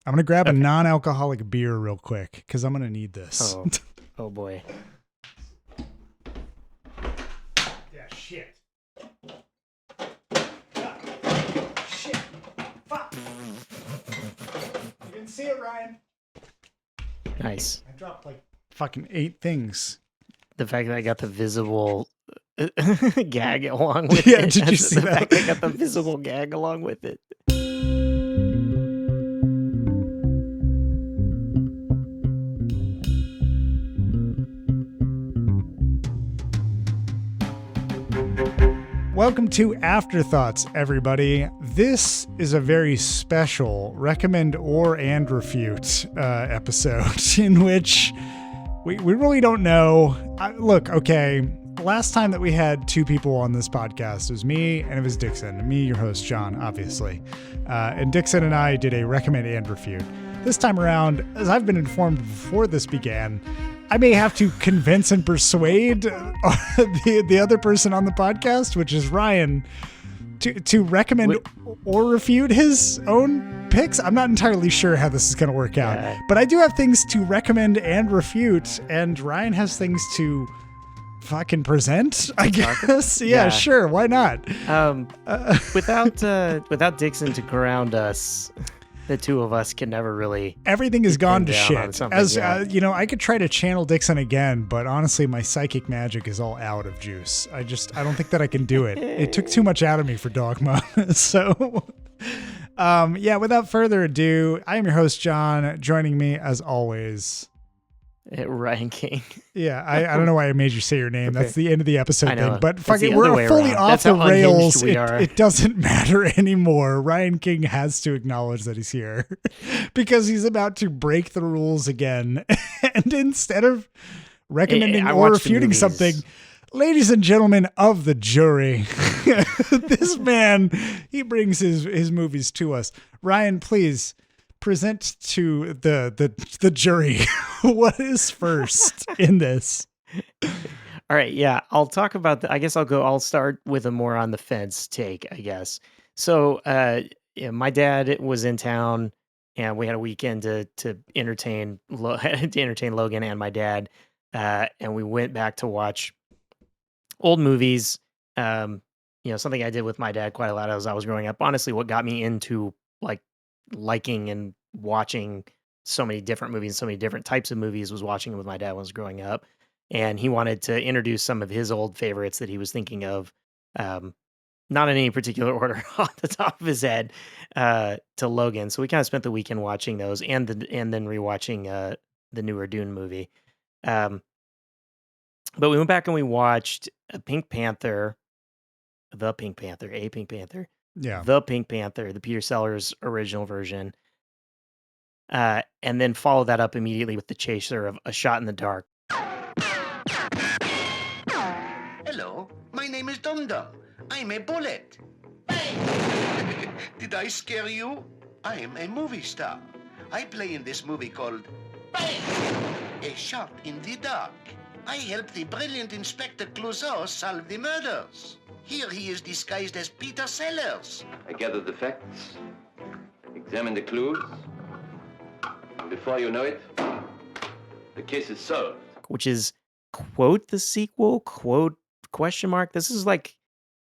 I'm gonna grab a Okay. non-alcoholic beer real quick because I'm gonna need this. Oh, oh boy. Yeah, shit. Shit. Fuck. You didn't see it, Ryan. Nice. I dropped like fucking 8 things. The fact that I got the visible gag along with Yeah, it. did you see The that? fact that I got the visible gag along with it. Welcome to Afterthoughts, everybody. This is a very special recommend or and refute episode in which we really don't know. Look, okay, last time that we had 2 people on this podcast, it was me and it was Dixon. Me, your host, John, obviously. And Dixon and I did a recommend and refute. This time around, as I've been informed before this began, I may have to convince and persuade the other person on the podcast, which is Ryan, to recommend or refute his own picks. I'm not entirely sure how this is going to work out, but I do have things to recommend and refute, and Ryan has things to fucking present, I guess. Yeah, sure. Why not? Without Dixon to ground us, the two of us can never really. Everything has gone to shit. As yeah. I could try to channel Dixon again, but honestly, my psychic magic is all out of juice. I don't think that I can do it. It took too much out of me for Dogma. So, without further ado, I am your host, John. Joining me, as always, Ryan King. Yeah, I don't know why I made you say your name. That's the end of the episode thing. But fucking, we're fully off the rails. It doesn't matter anymore. Ryan King has to acknowledge that he's here because he's about to break the rules again. And instead of recommending or refuting something, ladies and gentlemen of the jury, this man, he brings his movies to us. Ryan, please present to the jury what is first in this. All right, yeah, I'll talk about I'll start with a more on the fence take, I guess. So my dad was in town and we had a weekend to entertain Logan and my dad, and we went back to watch old movies. Something I did with my dad quite a lot as I was growing up. Honestly, what got me into liking and watching so many different movies, so many different types of movies, was watching with my dad when I was growing up. And he wanted to introduce some of his old favorites that he was thinking of, not in any particular order off the top of his head, to Logan. So we kind of spent the weekend watching those and then rewatching the newer Dune movie. But we went back and we watched Pink Panther, The Pink Panther, the Peter Sellers original version. And then follow that up immediately with The Chaser of A Shot in the Dark. Hello, my name is Dum Dum. I'm a bullet. Did I scare you? I'm a movie star. I play in this movie called A Shot in the Dark. I help the brilliant Inspector Clouseau solve the murders. Here he is disguised as Peter Sellers. I gather the facts, examine the clues, and before you know it, the case is solved. Which is, quote, the sequel, quote, question mark. This is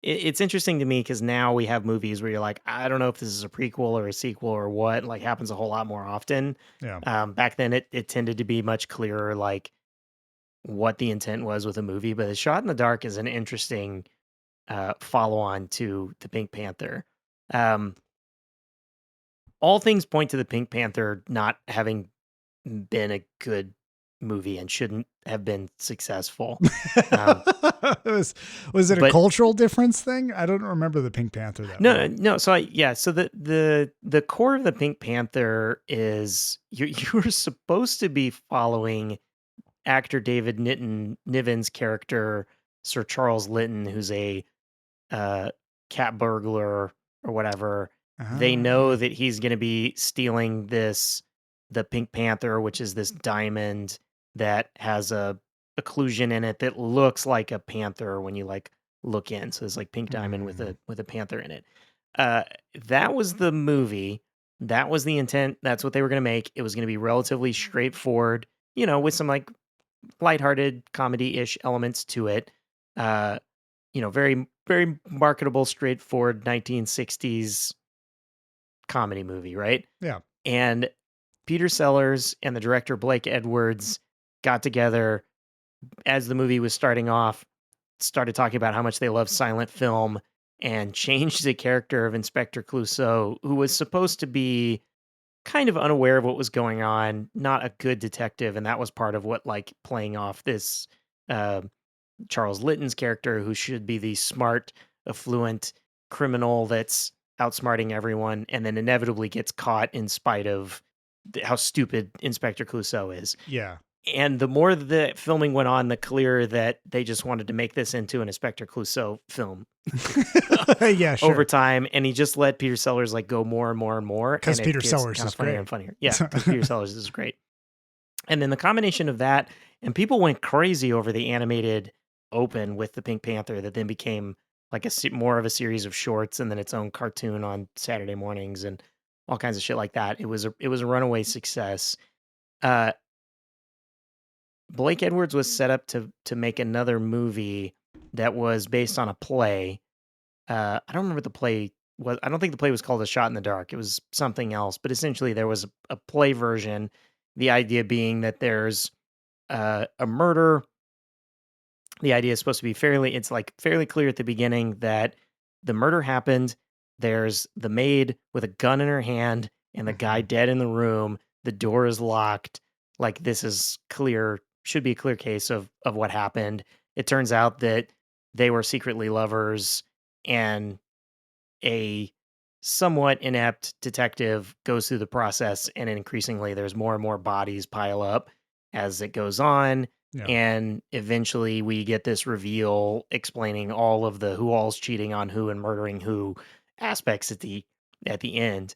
it's interesting to me because now we have movies where you're like, I don't know if this is a prequel or a sequel or what, happens a whole lot more often. Yeah. Back then it tended to be much clearer, what the intent was with a movie. But A Shot in the Dark is an interesting follow-on to the Pink Panther. All things point to the Pink Panther not having been a good movie and shouldn't have been successful. Was it a cultural difference thing? I don't remember the Pink Panther that well. No. So the core of the Pink Panther is you're supposed to be following actor David Niven's character, Sir Charles Lytton, who's a cat burglar or whatever. They know that he's going to be stealing the Pink Panther, which is this diamond that has a occlusion in it that looks like a panther when you look in. So it's pink diamond with a panther in it. That was the movie. That was the intent. That's what they were going to make. It was going to be relatively straightforward, with some like lighthearted comedy-ish elements to it. Uh, very, very marketable, straightforward 1960s comedy movie, right? Yeah. And Peter Sellers and the director Blake Edwards got together as the movie was starting off, started talking about how much they love silent film and changed the character of Inspector Clouseau, who was supposed to be kind of unaware of what was going on, not a good detective, and that was part of what like playing off this uh, Charles Litton's character, who should be the smart, affluent criminal that's outsmarting everyone, and then inevitably gets caught in spite of how stupid Inspector Clouseau is. Yeah. And the more the filming went on, the clearer that they just wanted to make this into an Inspector Clouseau film Yeah, sure. over time. And he just let Peter Sellers like go more and more and more. Because And Peter it gets Sellers kind is of funnier great. and funnier. Yeah, because Peter Sellers is great. And then the combination of that, and people went crazy over the animated open with the Pink Panther that then became like more of a series of shorts and then its own cartoon on Saturday mornings and all kinds of shit like that. It was a runaway success. Uh, Blake Edwards was set up to make another movie that was based on a play. I don't remember what the play was. I don't think the play was called A Shot in the Dark. It was something else. But essentially, there was a play version. The idea being that there's a murder. The idea is supposed to be it's like fairly clear at the beginning that the murder happened. There's the maid with a gun in her hand and the guy dead in the room. The door is locked. Like this is clear, should be a clear case of what happened. It turns out that they were secretly lovers and a somewhat inept detective goes through the process and increasingly there's more and more bodies pile up as it goes on. Yeah. And eventually we get this reveal explaining all of the who all's cheating on who and murdering who aspects at the end.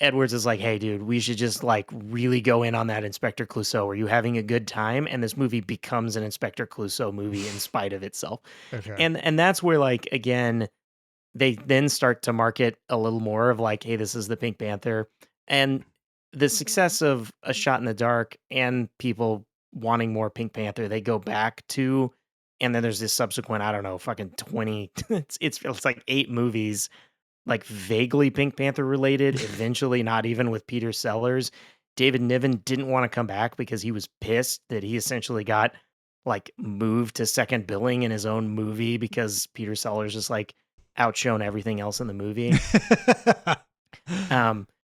Edwards is like, hey dude, we should just like really go in on that Inspector Clouseau. Are you having a good time? And this movie becomes an Inspector Clouseau movie in spite of itself. Okay. And that's where like again they then start to market a little more of like, hey, this is the Pink Panther. And the success of A Shot in the Dark and people wanting more Pink Panther, they go back to, and then there's this subsequent, I don't know, fucking 20, it's like 8 movies, like vaguely Pink Panther related, eventually not even with Peter Sellers. David Niven didn't want to come back because he was pissed that he essentially got like moved to second billing in his own movie because Peter Sellers just like outshone everything else in the movie.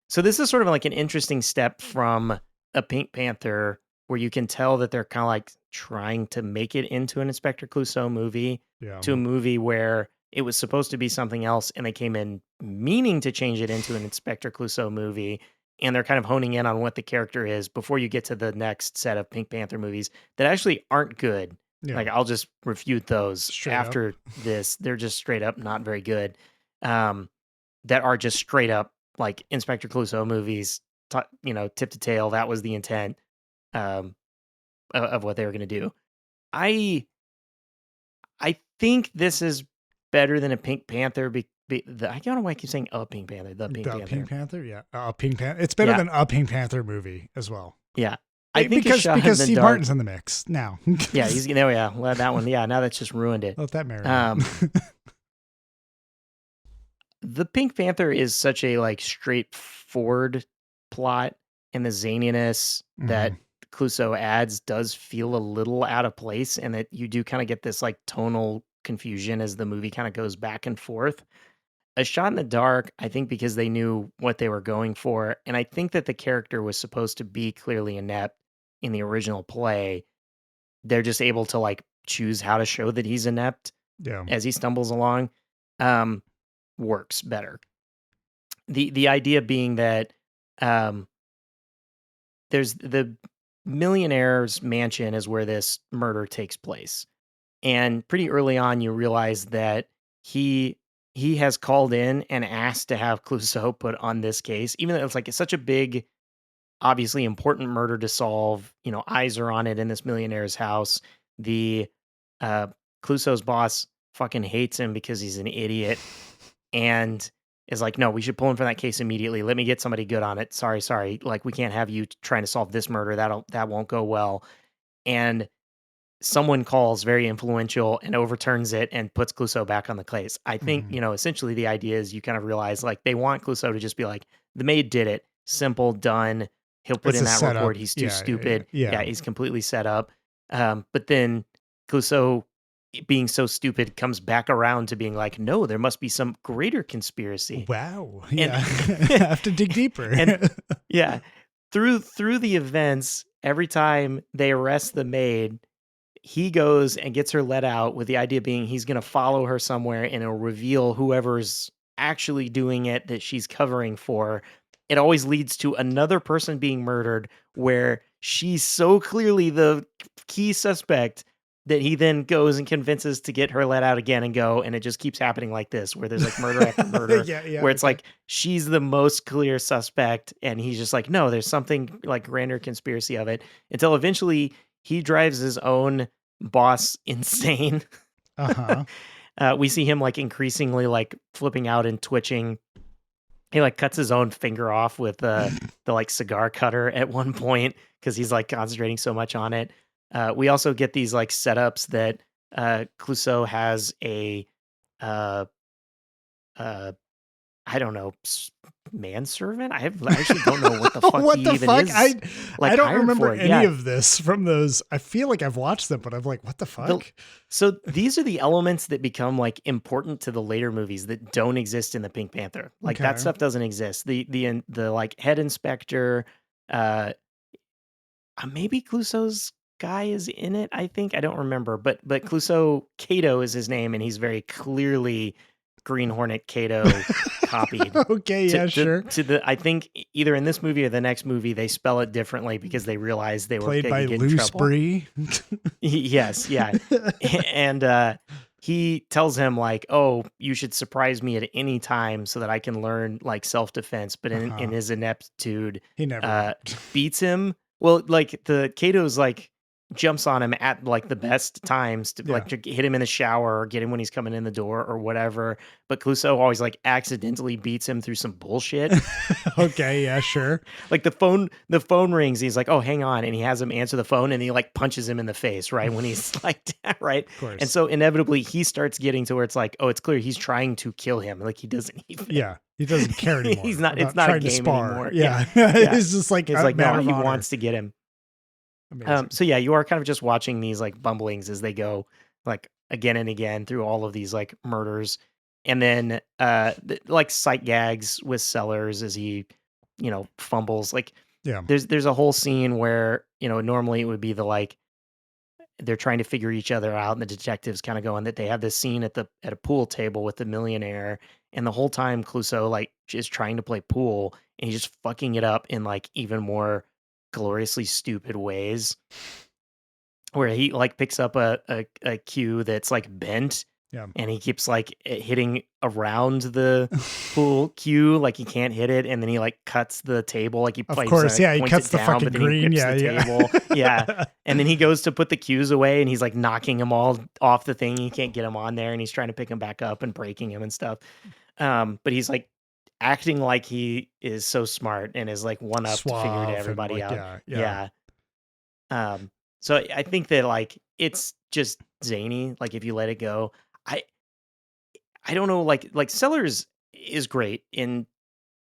So this is sort of like an interesting step from a Pink Panther where you can tell that they're kind of like trying to make it into an Inspector Clouseau movie to a movie where it was supposed to be something else and they came in meaning to change it into an Inspector Clouseau movie. And they're kind of honing in on what the character is before you get to the next set of Pink Panther movies that actually aren't good. Yeah. Like I'll just refute those Straight after this. They're just straight up not very good. That are just straight up like Inspector Clouseau movies, tip to tail. That was the intent of what they were going to do. I think this is better than a Pink Panther. I don't know why I keep saying a Pink Panther. The Pink Panther. Pink Panther, yeah. Pink Panther. It's better than a Pink Panther movie as well. Yeah. I think because Steve Martin's in the mix now. Yeah, he's yeah. Well, that one, yeah. Now that's just ruined it. Let that marinate. The Pink Panther is such a like straightforward plot, and the zaniness that Clouseau adds does feel a little out of place, and that you do kind of get this like tonal confusion as the movie kind of goes back and forth. A Shot in the Dark, I think because they knew what they were going for, and I think that the character was supposed to be clearly inept in the original play. They're just able to like choose how to show that he's inept as he stumbles along. Works better. The idea being that there's the millionaire's mansion is where this murder takes place. And pretty early on you realize that he has called in and asked to have Clouseau put on this case, even though it's such a big, obviously important murder to solve. Eyes are on it in this millionaire's house. The Clouseau's boss fucking hates him because he's an idiot. And is like, no, we should pull him from that case immediately. Let me get somebody good on it. Sorry. Like, we can't have you trying to solve this murder. That won't go well. And someone calls very influential and overturns it and puts Clouseau back on the case. I think, essentially the idea is you kind of realize like they want Clouseau to just be like, the maid did it. Simple, done. He'll put It's in a that setup. report. He's too stupid. Yeah. He's completely set up. But then Clouseau, being so stupid, comes back around to being like, no, there must be some greater conspiracy. Wow. Yeah. I have to dig deeper. And yeah, through the events, every time they arrest the maid, he goes and gets her let out with the idea being he's going to follow her somewhere and it'll reveal whoever's actually doing it that she's covering for. It always leads to another person being murdered where she's so clearly the key suspect that he then goes and convinces to get her let out again and go. And it just keeps happening like this, where there's like murder after murder, where it's like she's the most clear suspect. And he's just like, no, there's something like grander conspiracy of it, until eventually he drives his own boss insane. We see him like increasingly like flipping out and twitching. He like cuts his own finger off with the like cigar cutter at one point because he's like concentrating so much on it. We also get these like setups that Clouseau has a I don't know, manservant. I actually don't know what the fuck what he the even fuck? is. I don't remember for. any of this from those. I feel like I've watched them, but I'm like, what the fuck? So these are the elements that become like important to the later movies that don't exist in the Pink Panther. Like that stuff doesn't exist. The like head inspector, maybe Clouseau's guy is in it. I think I don't remember, but Clouseau, Cato is his name, and he's very clearly Green Hornet Cato copied. Okay, sure. To the, I think either in this movie or the next movie they spell it differently because they realized they were played by get Lou in trouble. Spree. Yes, yeah, and he tells him like, "Oh, you should surprise me at any time so that I can learn like self-defense." But in his ineptitude, he never beats him. Well, like the Cato's like jumps on him at like the best times to like to hit him in the shower or get him when he's coming in the door or whatever. But Clouseau always like accidentally beats him through some bullshit. Okay, yeah, sure. Like the phone rings. He's like, "Oh, hang on," and he has him answer the phone, and he like punches him in the face right when he's like, right. Of course. And so inevitably he starts getting to where it's like, oh, it's clear he's trying to kill him. Like he doesn't even. Yeah, he doesn't care anymore. He's not. It's not a game anymore. Yeah, he's just like it's like no, he wants to get him. So yeah, you are kind of just watching these like bumblings as they go like again and again through all of these like murders, and then like sight gags with Sellers as he, fumbles. Like there's a whole scene where normally it would be the like they're trying to figure each other out, and the detectives kind of going that they have this scene at a pool table with the millionaire, and the whole time Clouseau like is trying to play pool and he's just fucking it up in like even more gloriously stupid ways, where he like picks up a cue that's like bent, and he keeps like hitting around the pool cue like he can't hit it, and then he like cuts the table like he plays. Of course, he cuts the down, fucking green. Table. And then he goes to put the cues away, and he's like knocking them all off the thing. He can't get them on there, and he's trying to pick them back up and breaking them and stuff. But he's like acting like he is so smart and is like one up to figure to everybody out. So I think that like it's just zany. Like if you let it go, I don't know. Like Sellers is great in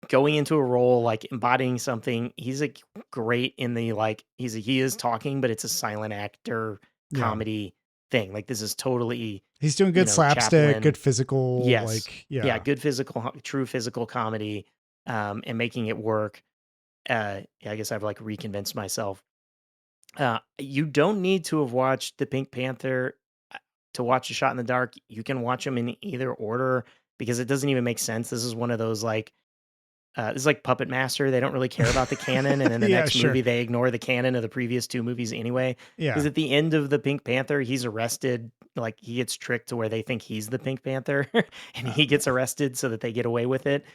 going into a role, like embodying something. He's like great in the like he is talking, but it's a silent actor comedy thing. Like this is totally he's doing good slapstick, Chaplin. Good physical. Yes, like good physical, true physical comedy, and making it work. I guess I've like reconvinced myself. You don't need to have watched the Pink Panther to watch A Shot in the Dark. You can watch them in either order because it doesn't even make sense. This is one of those like this is like Puppet Master. They don't really care about the canon, and in the next movie they ignore the canon of the previous two movies anyway. Because at the end of the Pink Panther, he's arrested. Like he gets tricked to where they think he's the Pink Panther, and he gets arrested so that they get away with it.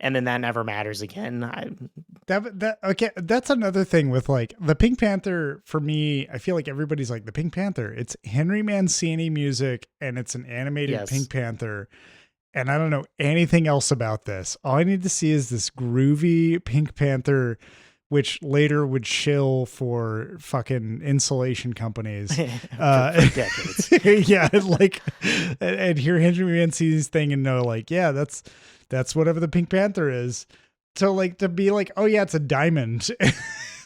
And then that never matters again. Okay, that's another thing with like the Pink Panther. For me, I feel like everybody's like the Pink Panther. It's Henry Mancini music, and it's an animated Pink Panther. and I don't know anything else about this. All I need to see is this groovy Pink Panther, which later would shill for fucking insulation companies. For decades. Yeah, like, and hear Henry Mancini's thing and know, like, yeah, that's whatever the Pink Panther is. So, like, to be like, oh yeah, it's a diamond.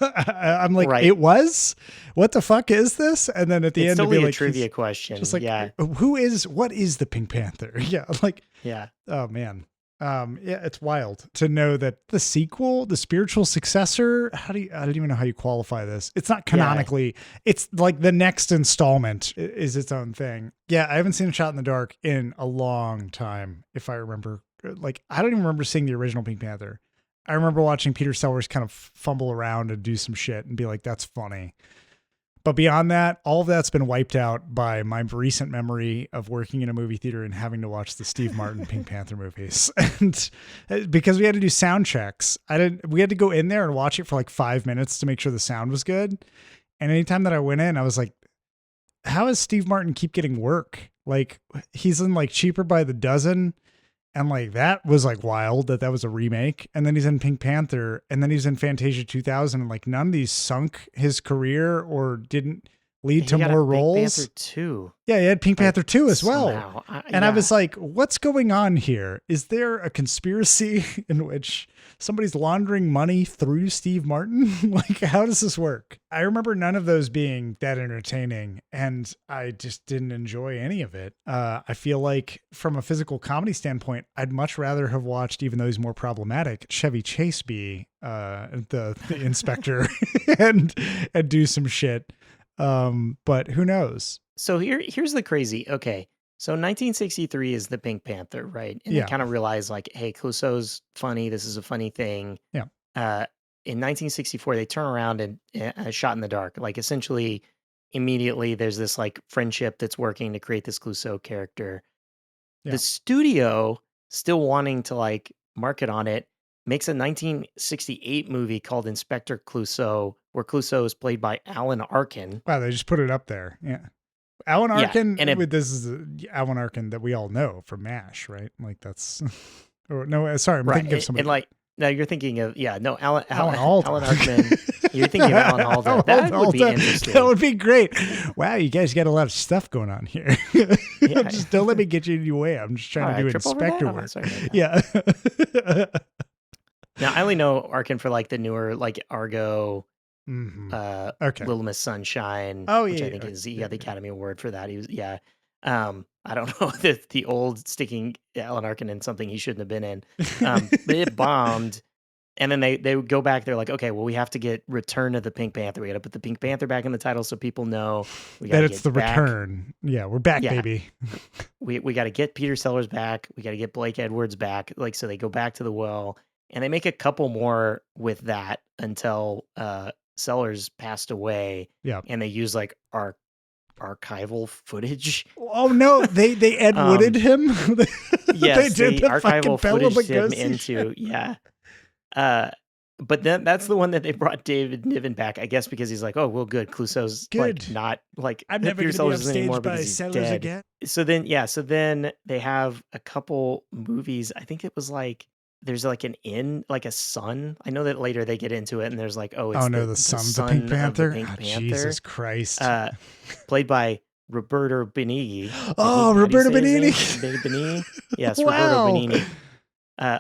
I'm like, Right. It was? What the fuck is this? And then at the It's end, to totally be a like, trivia question. just like, yeah. what is the Pink Panther? Yeah, like, Yeah. oh man. Yeah, it's wild to know that the sequel, the spiritual successor, I don't even know how you qualify this. It's not canonically, it's like the next installment is its own thing. Yeah, I haven't seen A Shot in the Dark in a long time, if I remember. Like, I don't even remember seeing the original Pink Panther. I remember watching Peter Sellers kind of fumble around and do some shit and be like, that's funny. But beyond that, all of that's been wiped out by my recent memory of working in a movie theater and having to watch the Steve Martin Pink Panther movies. And because we had to do sound checks, we had to go in there and watch it for like 5 minutes to make sure the sound was good. And anytime that I went in, I was like, how does Steve Martin keep getting work? Like, he's in like Cheaper by the Dozen. And like, that was like wild that was a remake. And then he's in Pink Panther, and then he's in Fantasia 2000. And like, none of these sunk his career or didn't lead to more roles. Pink Panther 2. Yeah, he had Pink Panther 2 as well. I was like, what's going on here? Is there a conspiracy in which somebody's laundering money through Steve Martin? Like, how does this work? I remember none of those being that entertaining, and I just didn't enjoy any of it. I feel like from a physical comedy standpoint, I'd much rather have watched, even though he's more problematic, Chevy Chase be the inspector and do some shit. But who knows? So here's the crazy. Okay. So 1963 is the Pink Panther, right? And Yeah. they kind of realize like, hey, Clouseau's funny. This is a funny thing. Yeah. In 1964, they turn around and A Shot in the Dark. Like, essentially, immediately, there's this like friendship that's working to create this Clouseau character. Yeah. The studio, still wanting to like market on it, makes a 1968 movie called Inspector Clouseau, where Clouseau is played by Alan Arkin. Wow, they just put it up there. Yeah. Alan Yeah, Arkin, and this is Alan Arkin that we all know from MASH, right? Like, that's, or no, sorry, I'm thinking of somebody. And like, no, you're thinking of, Alan Alda. Alan Arkin. You're thinking of Alan Alda. That would be interesting. That would be great. Wow, you guys got a lot of stuff going on here. Yeah. Just don't let me get you in your way. I'm just trying to do trip over that? inspector Oh, work. sorry about that. Yeah. Now, I only know Arkin for like the newer, like Argo, Okay. Little Miss Sunshine, Oh, which yeah, I think yeah, is, he yeah, got the yeah. Academy Award for that. He was, I don't know the old sticking Alan Arkin in something he shouldn't have been in. But it bombed. And then they would go back. They're like, okay, well, we have to get Return of the Pink Panther. We got to put the Pink Panther back in the title so people know we got That to it's get the back. return. Yeah, we're back, Yeah. baby. We got to get Peter Sellers back. We got to get Blake Edwards back. Like, so they go back to the well, and they make a couple more with that until Sellers passed away. Yeah. And they use like archival footage. Oh no, they Ed Wooded him. Yes, they did the archival fucking Bela footage him Lugosi into. shit. Yeah. But then that's the one that they brought David Niven back, I guess, because he's like, oh, well, good. Clouseau's like Good. not like I'm never Peter going to be Sellers anymore upstaged by because he's Sellers dead. again. So then they have a couple movies. I think it was like there's like an like a son. I know that later they get into it and there's like, oh, it's the son of the Pink Panther. Pink Oh, Panther, Jesus Christ. played by Roberto Benigni. Oh, How do you Roberto say his Benigni. name? Benigni. Yes, Wow. Roberto Benigni.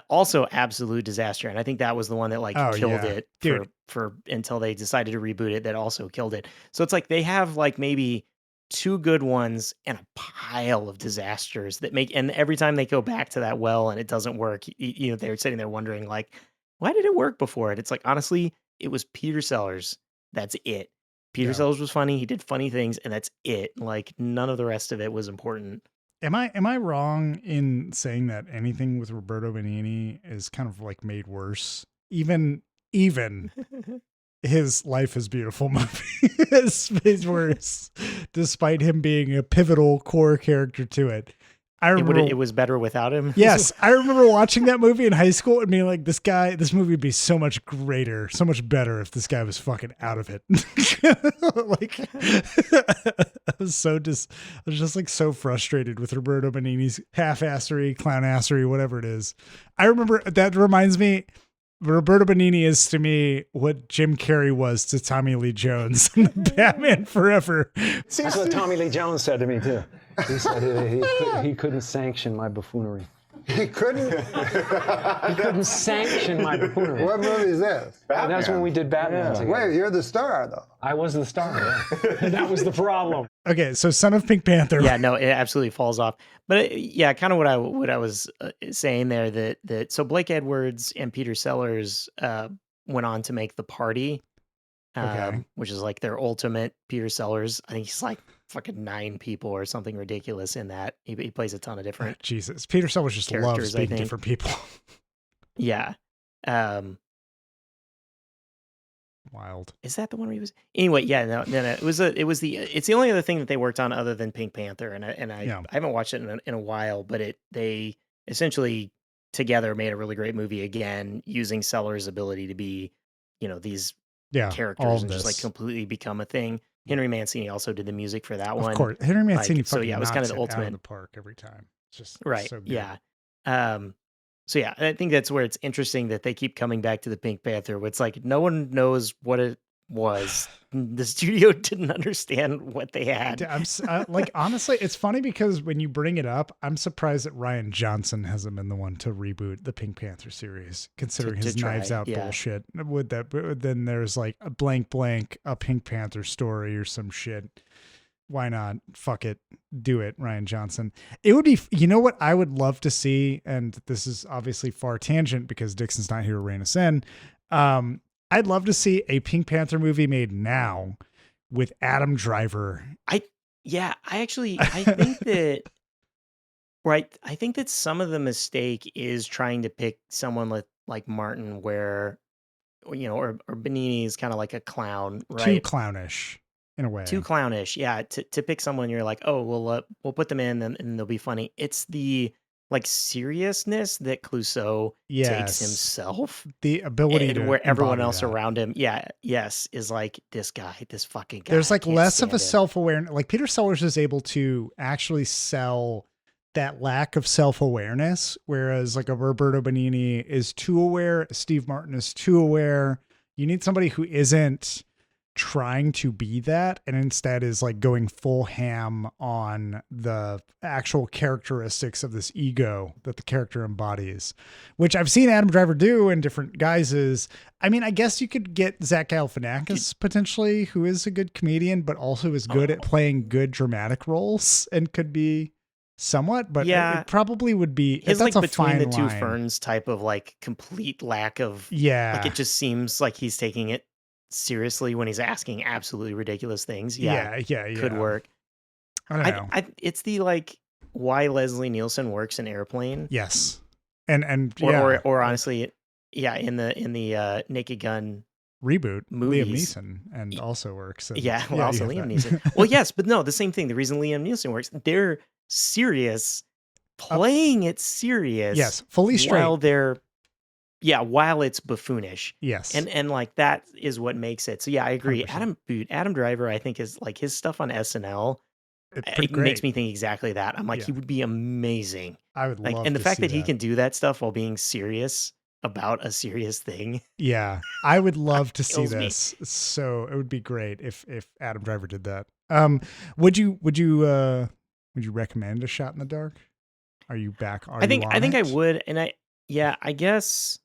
Also absolute disaster, and I think that was the one that like killed yeah. it Dude. for until they decided to reboot it. That also killed it. So it's like they have like maybe 2 good ones and a pile of disasters that make. And every time they go back to that well and it doesn't work, they're sitting there wondering like, why did it work before it? It's like, honestly, it was Peter Sellers. That's it. Peter Yeah. Sellers was funny. He did funny things, and that's it. Like, none of the rest of it was important. Am I wrong in saying that anything with Roberto Benigni is kind of like made worse? Even his Life is Beautiful movie is made worse, despite him being a pivotal core character to it. I remember it was better without him. Yes, I remember watching that movie in high school and being like, this movie would be so much greater, so much better if this guy was fucking out of it. Like, I was just like so frustrated with Roberto Benigni's half-assery, clown-assery, whatever it is. I remember that reminds me, Roberto Benigni is to me what Jim Carrey was to Tommy Lee Jones in Batman Forever. That's what Tommy Lee Jones said to me too. He said he couldn't sanction my buffoonery. He couldn't? He couldn't sanction my buffoonery. What movie is this? And that's when we did Batman together. Wait, you're the star, though. I was the star. Yeah. That was the problem. Okay, so Son of Pink Panther. Yeah, no, it absolutely falls off. But yeah, kind of what I was saying there that so Blake Edwards and Peter Sellers went on to make The Party, which is like their ultimate Peter Sellers. I think he's like fucking 9 people or something ridiculous in that. He plays a ton of different Jesus. Peter Sellers just loves being different people. Yeah. Wild. Is that the one where he was? Anyway, yeah, no. It's the only other thing that they worked on other than Pink Panther, and I haven't watched it in a while, but they essentially together made a really great movie again, using Sellers' ability to be, these characters and just like completely become a thing. Henry Mancini also did the music for that one. Of course, Henry Mancini. So yeah, it was kind of the ultimate out of the park every time. It's just right. So good. Yeah. So yeah, I think that's where it's interesting that they keep coming back to the Pink Panther. Where it's like no one knows what it was. The studio didn't understand what they had. Like honestly, it's funny because when you bring it up, I'm surprised that Ryan Johnson hasn't been the one to reboot the Pink Panther series, considering his Knives Out bullshit. Then there's like a blank, a Pink Panther story or some shit. Why not? Fuck it. Do it, Ryan Johnson. It would be, you know what I would love to see, and this is obviously far tangent because Dixon's not here to rein us in. I'd love to see a Pink Panther movie made now with Adam Driver. I think that right. I think that some of the mistake is trying to pick someone like Martin, where or Benigni is kind of like a clown, right? Too clownish. In a way. Too clownish, yeah. To pick someone you're like, oh, we'll put them in and they'll be funny. It's the like seriousness that Clouseau takes himself. The ability to where everyone else around him, is like this fucking guy. There's like less of a self-awareness. Like Peter Sellers is able to actually sell that lack of self-awareness, whereas like a Roberto Benigni is too aware, Steve Martin is too aware. You need somebody who isn't trying to be that and instead is like going full ham on the actual characteristics of this ego that the character embodies, which I've seen Adam Driver do in different guises. I mean, I guess you could get Zach Galifianakis potentially, who is a good comedian, but also is good at playing good dramatic roles and could be somewhat, but it probably would be his that's like a between fine the two line. Ferns type of like complete lack of like it just seems like he's taking it seriously when he's asking absolutely ridiculous things. Could work. I don't know. It's the like why Leslie Nielsen works in Airplane. Yes, and or honestly, in the Naked Gun reboot, movies. Liam Neeson and also works. And, also Liam Neeson. Well, yes, but no, the same thing. The reason Liam Neeson works, they're serious, playing it serious. Yes, fully straight. While it's buffoonish. Yes. And like that is what makes it. So yeah, I agree. 100%. Adam Driver, I think, is like his stuff on SNL. It makes me think exactly that. I'm like, he would be amazing. I would love and the to fact see that he can do that stuff while being serious about a serious thing. Yeah. I would love to see this. So it would be great if Adam Driver did that. Would you recommend A Shot in the Dark? Are you back? I think I would. And I guess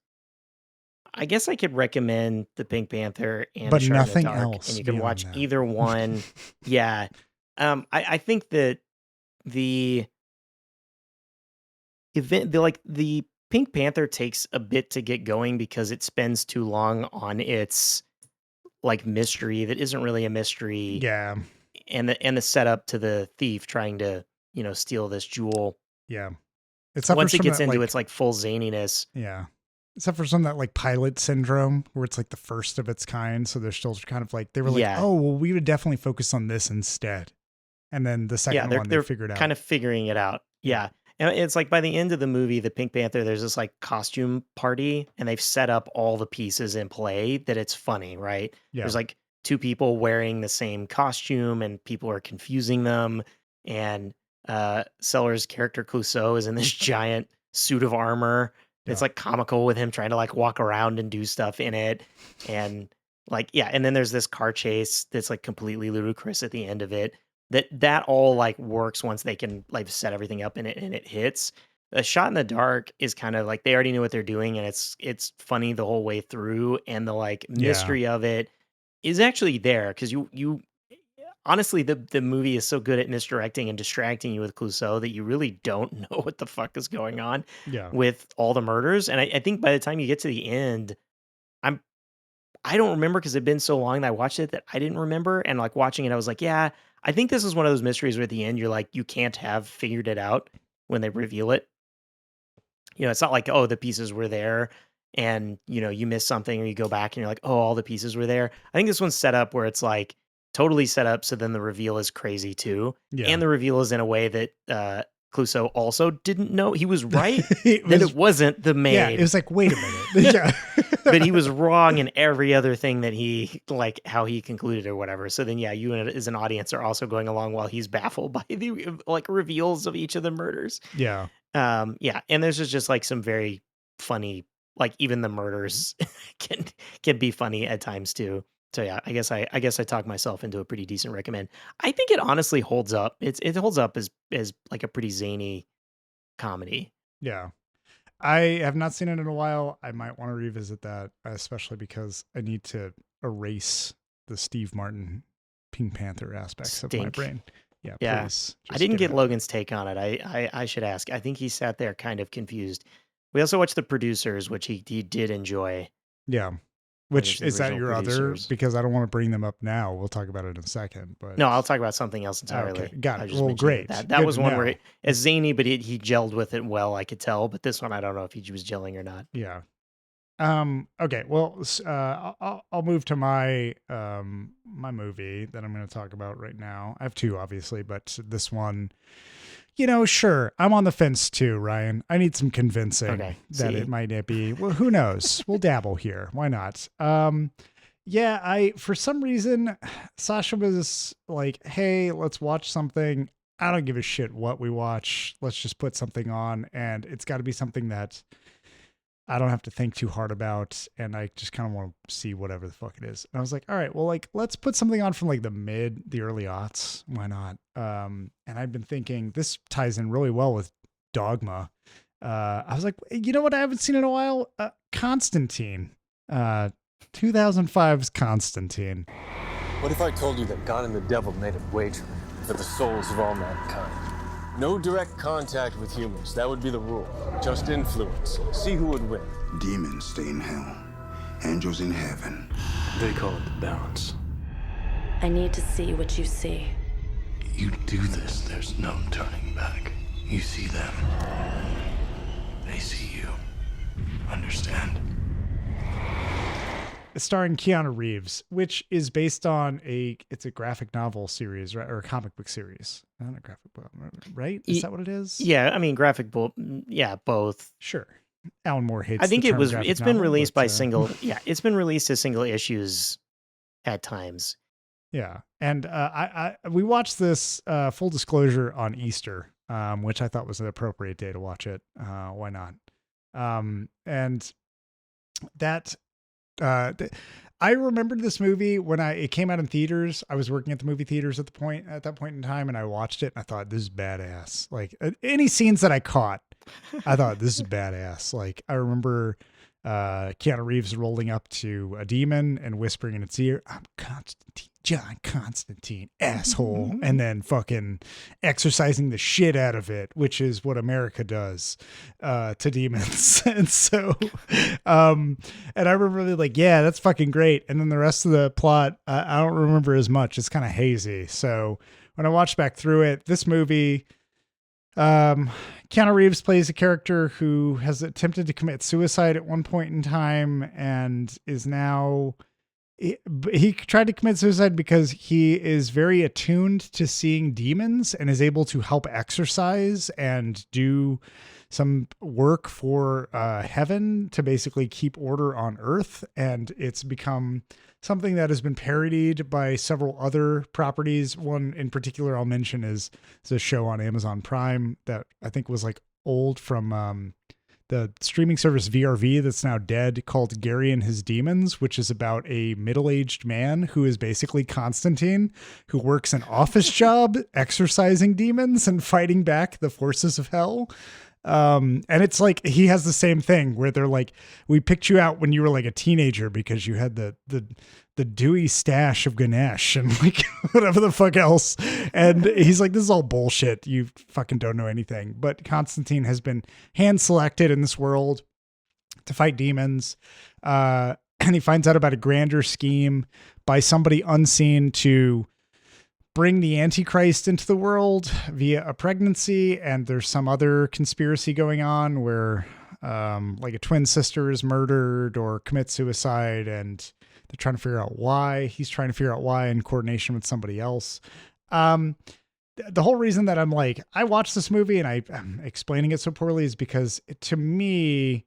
I could recommend the Pink Panther and but Shot nothing in the Dark, else, and you can watch that. either one. Yeah, I think that the event, the Pink Panther takes a bit to get going because it spends too long on its like mystery that isn't really a mystery. Yeah, and the setup to the thief trying to steal this jewel. Yeah, once it gets into its like full zaniness. Yeah. Except for some of that like pilot syndrome where it's like the first of its kind. So they're still kind of like, they were like, oh, well, we would definitely focus on this instead. And then the second one, they figured out. Kind of figuring it out. Yeah. And it's like by the end of the movie, the Pink Panther, there's this like costume party, and they've set up all the pieces in play that it's funny, right? Yeah. There's like two people wearing the same costume, and people are confusing them. And Sellers' character Clouseau is in this giant suit of armor. It's Yeah. like comical with him trying to like walk around and do stuff in it. And like, yeah, and then there's this car chase that's like completely ludicrous at the end of it. That all like works once they can like set everything up in it and it hits. A Shot in the Dark is kind of like they already knew what they're doing, and it's funny the whole way through, and the like mystery of it is actually there because you honestly the movie is so good at misdirecting and distracting you with Clouseau that you really don't know what the fuck is going on Yeah. with all the murders. And I think by the time you get to the end, I don't remember because it'd been so long that I watched it that I didn't remember. And like watching it, I was like, yeah, I think this is one of those mysteries where at the end you're like, you can't have figured it out when they reveal it. You know, it's not like, oh, the pieces were there and, you know, you miss something or you go back and you're like, oh, all the pieces were there. I think this one's set up where it's like totally set up. So then the reveal is crazy too. Yeah. And the reveal is in a way that Clouseau also didn't know. He was right it that it wasn't the maid. Yeah, it was like, wait a minute. Yeah. But he was wrong in every other thing that he like how he concluded or whatever. So then, yeah, you as an audience are also going along while he's baffled by the like reveals of each of the murders. Yeah. Yeah, and there's just like some very funny, like even the murders can be funny at times too. So yeah, I guess I talked myself into a pretty decent recommend. I think it honestly holds up. It holds up as like a pretty zany comedy. Yeah. I have not seen it in a while. I might want to revisit that, especially because I need to erase the Steve Martin Pink Panther aspects of my Stink. brain. Yeah, Yeah. please. I just didn't get it out. Logan's take on it. I should ask. I think he sat there kind of confused. We also watched The Producers, which he did enjoy. Yeah. There's Which the is that original your producers. other? Because I don't want to bring them up now. We'll talk about it in a second. But No, I'll talk about something else entirely. Okay, got I it. just Well, mentioned great. That Good was to one know. where it's zany, but he gelled with it well. I could tell. But this one, I don't know if he was gelling or not. Yeah. Okay. Well, I'll move to my my movie that I'm going to talk about right now. I have two, obviously, but this one, you know, sure, I'm on the fence too, Ryan. I need some convincing Okay, that see? it might not be. Well, who knows? We'll dabble here. Why not? Yeah, for some reason, Sasha was like, "Hey, let's watch something." I don't give a shit what we watch. Let's just put something on, and it's got to be something that I don't have to think too hard about, and I just kind of want to see whatever the fuck it is. And I was like, all right, well, like, let's put something on from like the early aughts. Why not? And I've been thinking this ties in really well with Dogma. I was like, you know what? I haven't seen in a while. Constantine, 2005's Constantine. What if I told you that God and the devil made a wager for the souls of all mankind? No direct contact with humans, that would be the rule. Just influence. See who would win. Demons stay in hell, angels in heaven. They call it the balance. I need to see what you see. You do this, there's no turning back. You see them. They see you. Understand? It's starring Keanu Reeves, which is based on it's a graphic novel series, right? Or a comic book series. Not a graphic book, right? Is that what it is? Yeah, I mean, graphic book. Yeah, both. Sure. Alan Moore hates. I think the it term was. graphic It's been novel, released but, by single. Yeah, it's been released as single issues at times. Yeah, and we watched this full disclosure on Easter, which I thought was an appropriate day to watch it. Why not? And that I remembered this movie when it came out in theaters. I was working at the movie theaters at that point in time, and I watched it and I thought, this is badass. Like any scenes that I caught, I thought this is badass. Like I remember Keanu Reeves rolling up to a demon and whispering in its ear, "I'm Constantine, John Constantine, asshole," and then fucking exercising the shit out of it, which is what America does to demons. And so, and I remember really like, yeah, that's fucking great. And then the rest of the plot, I don't remember as much. It's kind of hazy. So when I watched back through it, this movie, Keanu Reeves plays a character who has attempted to commit suicide at one point in time and is now he tried to commit suicide because he is very attuned to seeing demons and is able to help exorcise and do some work for heaven to basically keep order on earth. And it's become something that has been parodied by several other properties. One in particular I'll mention is a show on Amazon Prime that I think was like old from the streaming service VRV that's now dead, called Gary and His Demons, which is about a middle-aged man who is basically Constantine, who works an office job exorcising demons and fighting back the forces of hell. And it's like he has the same thing where they're like, we picked you out when you were like a teenager because you had the dewy stash of Ganesh and like whatever the fuck else. And he's like, this is all bullshit. You fucking don't know anything. But Constantine has been hand selected in this world to fight demons. And he finds out about a grander scheme by somebody unseen to bring the Antichrist into the world via a pregnancy. And there's some other conspiracy going on where like a twin sister is murdered or commits suicide, and they're trying to figure out why. He's trying to figure out why in coordination with somebody else. The whole reason that I'm like, I watched this movie and I'm explaining it so poorly is because to me,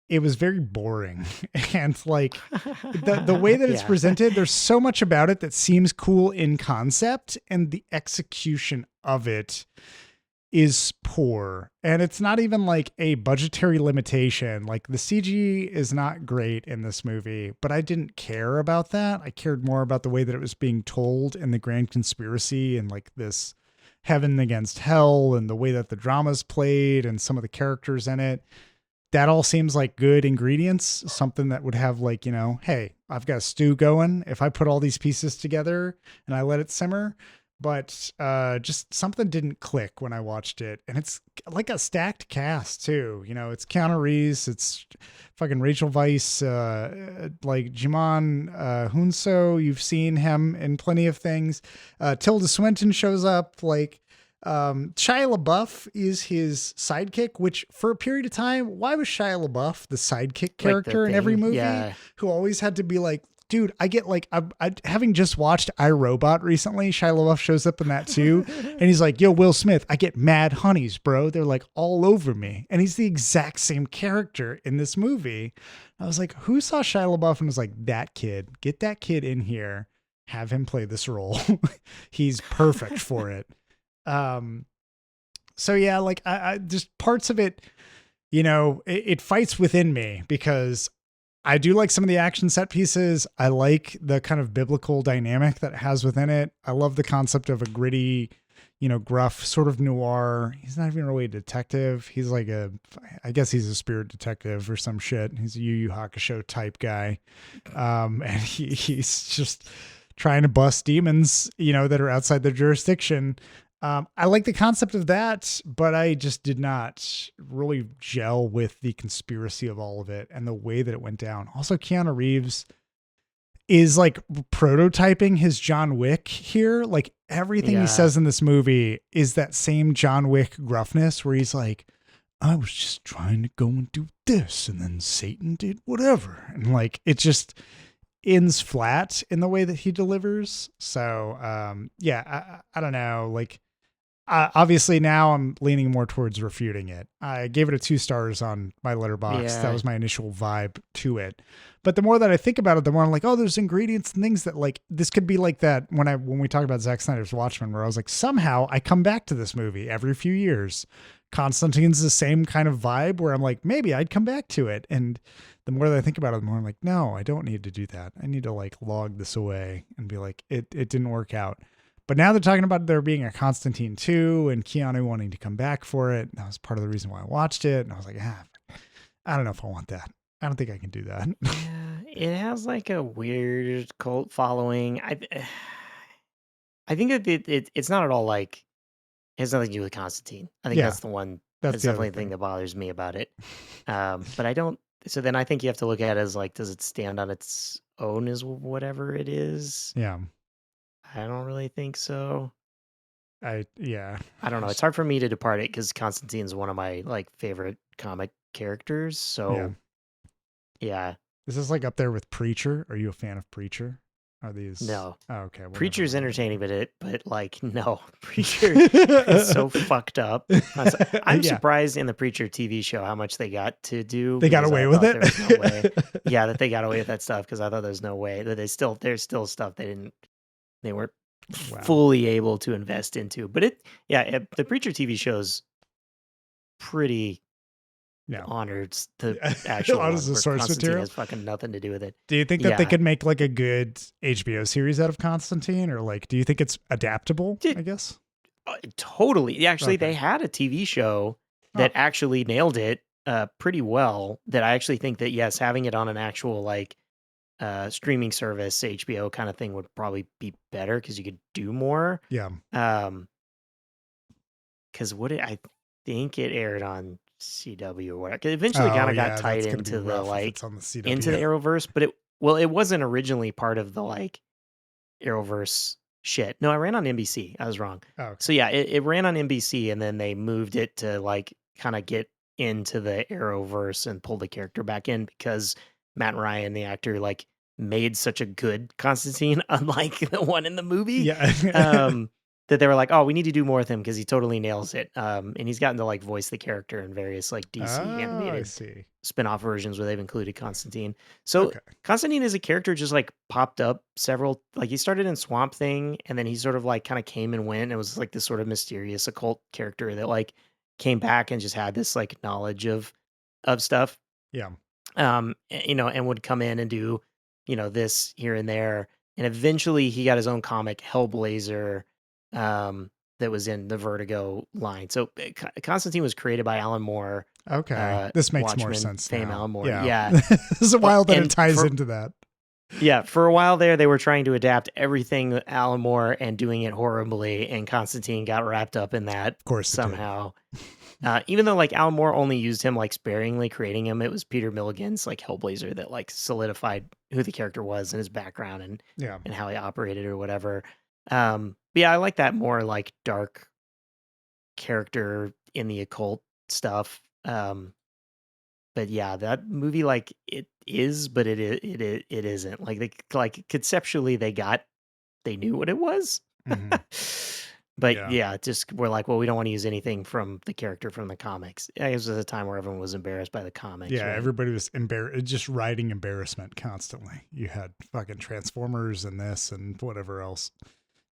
it was very boring. And like the way that it's presented, there's so much about it that seems cool in concept, and the execution of it is poor. And it's not even like a budgetary limitation. Like the CG is not great in this movie, but I didn't care about that. I cared more about the way that it was being told and the grand conspiracy and like this heaven against hell and the way that the drama's played and some of the characters in it. That all seems like good ingredients, something that would have like, you know, hey, I've got a stew going if I put all these pieces together and I let it simmer. But just something didn't click when I watched it. And it's like a stacked cast too. You know, it's Keanu Reeves, it's fucking Rachel Weisz, like Jimon Hunso. You've seen him in plenty of things. Tilda Swinton shows up. Like Shia LaBeouf is his sidekick, which for a period of time, why was Shia LaBeouf the sidekick character in every movie? Yeah. Who always had to be like, dude, I get like, I having just watched iRobot recently, Shia LaBeouf shows up in that too. And he's like, yo, Will Smith, I get mad honeys, bro. They're like all over me. And he's the exact same character in this movie. I was like, who saw Shia LaBeouf and was like, that kid, get that kid in here, have him play this role. He's perfect for it. So yeah, like I just parts of it, you know, it fights within me because I do like some of the action set pieces. I like the kind of biblical dynamic that it has within it. I love the concept of a gritty, you know, gruff sort of noir. He's not even really a detective. He's like I guess he's a spirit detective or some shit. He's a Yu Yu Hakusho type guy. And he's just trying to bust demons, you know, that are outside their jurisdiction. I like the concept of that, but I just did not really gel with the conspiracy of all of it and the way that it went down. Also, Keanu Reeves is like prototyping his John Wick here. Like everything he says in this movie is that same John Wick gruffness where he's like, I was just trying to go and do this, and then Satan did whatever. And like, it just ends flat in the way that he delivers. So, I don't know. Like, obviously now I'm leaning more towards refuting it. I gave it a 2 stars on my letterbox. That was my initial vibe to it. But the more that I think about it, the more I'm like, oh, there's ingredients and things that like, this could be like that when we talk about Zack Snyder's Watchmen, where I was like, somehow I come back to this movie every few years. Constantine's the same kind of vibe where I'm like, maybe I'd come back to it. And the more that I think about it, the more I'm like, no, I don't need to do that. I need to like log this away and be like, it didn't work out. But now they're talking about there being a Constantine 2 and Keanu wanting to come back for it. That was part of the reason why I watched it. And I was like, I don't know if I want that. I don't think I can do that. Yeah, it has like a weird cult following. I think that it's not at all like, it has nothing to do with Constantine. I think that's the one. That's definitely the thing that bothers me about it. But I don't. So then I think you have to look at it as like, does it stand on its own as whatever it is? Yeah. I don't really think so. I don't know. It's hard for me to depart it because Constantine's one of my like favorite comic characters. So yeah. Is this like up there with Preacher? Are you a fan of Preacher? Are these? No. Oh, okay. Well, Preacher's never mind. entertaining, but like no, Preacher is so fucked up. I'm Yeah. surprised in the Preacher TV show how much they got to do. They got because I away with thought it? There was no way. Yeah, that they got away with that stuff because I thought there's no way that there's still stuff they weren't Wow. fully able to invest into. But the Preacher TV show's pretty Yeah. honored the actual Honors one, the where source Constantine material? has fucking nothing to do with it. Do you think that they Yeah. could make like a good HBO series out of Constantine, or like, do you think it's adaptable? I guess. Totally. Actually, Okay. they had a TV show that actually nailed it pretty well. That I actually think that, yes, having it on an actual like streaming service, HBO kind of thing would probably be better because you could do more. Yeah. Because I think it aired on CW or whatever. 'Cause eventually kind of got tied that's gonna be into the rough if like it's on the CW. into the Arrowverse, but it wasn't originally part of the like Arrowverse shit. No, it ran on NBC. I was wrong. Oh, okay. So yeah, it ran on NBC and then they moved it to like kind of get into the Arrowverse and pull the character back in because Matt Ryan, the actor, like made such a good Constantine, unlike the one in the movie. Yeah. That they were like, oh, we need to do more with him because he totally nails it. And he's gotten to like voice the character in various like DC I animated see. spin-off versions where they've included Constantine. So Constantine as a character just like popped up several, like he started in Swamp Thing and then he sort of like kind of came and went. And it was like this sort of mysterious occult character that like came back and just had this like knowledge of stuff. Yeah. And would come in and do, this here and there. And eventually he got his own comic, Hellblazer, that was in the Vertigo line. So Constantine was created by Alan Moore. Okay. This makes more Watchmen sense fame now. Alan Moore. Yeah. Yeah. This is wild that And it ties for- into that. Yeah, for a while there, they were trying to adapt everything with Alan Moore and doing it horribly, and Constantine got wrapped up in that Of course it did. somehow. Even though like Alan Moore only used him like sparingly creating him, it was Peter Milligan's like Hellblazer that like solidified who the character was and his background and Yeah. how he operated or whatever. But yeah, I like that more like dark character in the occult stuff. But yeah, that movie like it is, but it isn't. Like conceptually they knew what it was. But yeah, just we're like, well, we don't want to use anything from the character from the comics. I guess it was a time where everyone was embarrassed by the comics. Yeah, right? everybody was just riding embarrassment constantly. You had fucking Transformers and this and whatever else.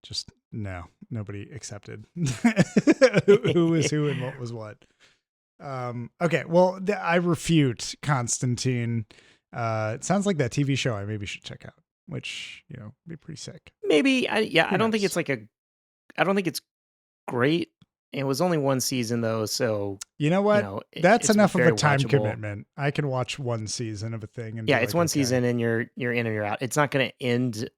Just nobody accepted who was who and what was what. Okay, well, I refute Constantine. It sounds like that TV show I maybe should check out, which be pretty sick. Maybe I don't think knows? it's I don't think it's great. It was only one season though, so You know what? That's it's enough of a very time watchable. commitment. I can watch one season of a thing and Yeah, be it's like, one okay. season and you're in and you're out. It's not going to end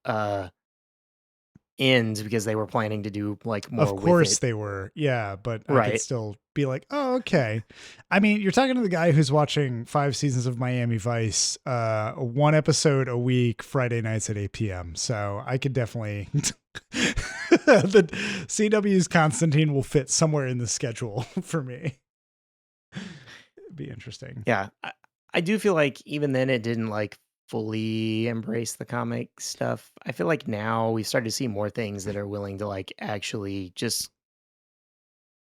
because they were planning to do like more. Of course with it. they were. Yeah, but I Right. could still be like, oh, okay. I mean, you're talking to the guy who's watching 5 seasons of Miami Vice, 1 episode a week, Friday nights at 8 p.m. So I could definitely the CW's Constantine will fit somewhere in the schedule for me. It'd be interesting. Yeah, I do feel like even then it didn't like fully embrace the comic stuff. I feel like now we started to see more things that are willing to like actually just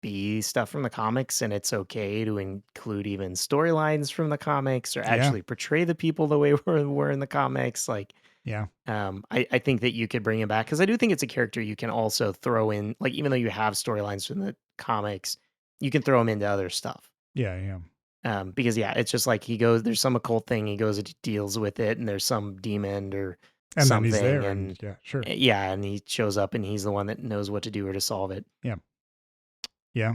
be stuff from the comics, and it's okay to include even storylines from the comics or actually portray the people the way were in the comics. Like, Yeah. I think that you could bring him back because I do think it's a character you can also throw in, like even though you have storylines from the comics, you can throw him into other stuff. Yeah. Because it's just like there's some occult thing, he goes and deals with it, and there's some demon or And something, then he's there. and Yeah, sure. and he shows up, and he's the one that knows what to do or to solve it. Yeah.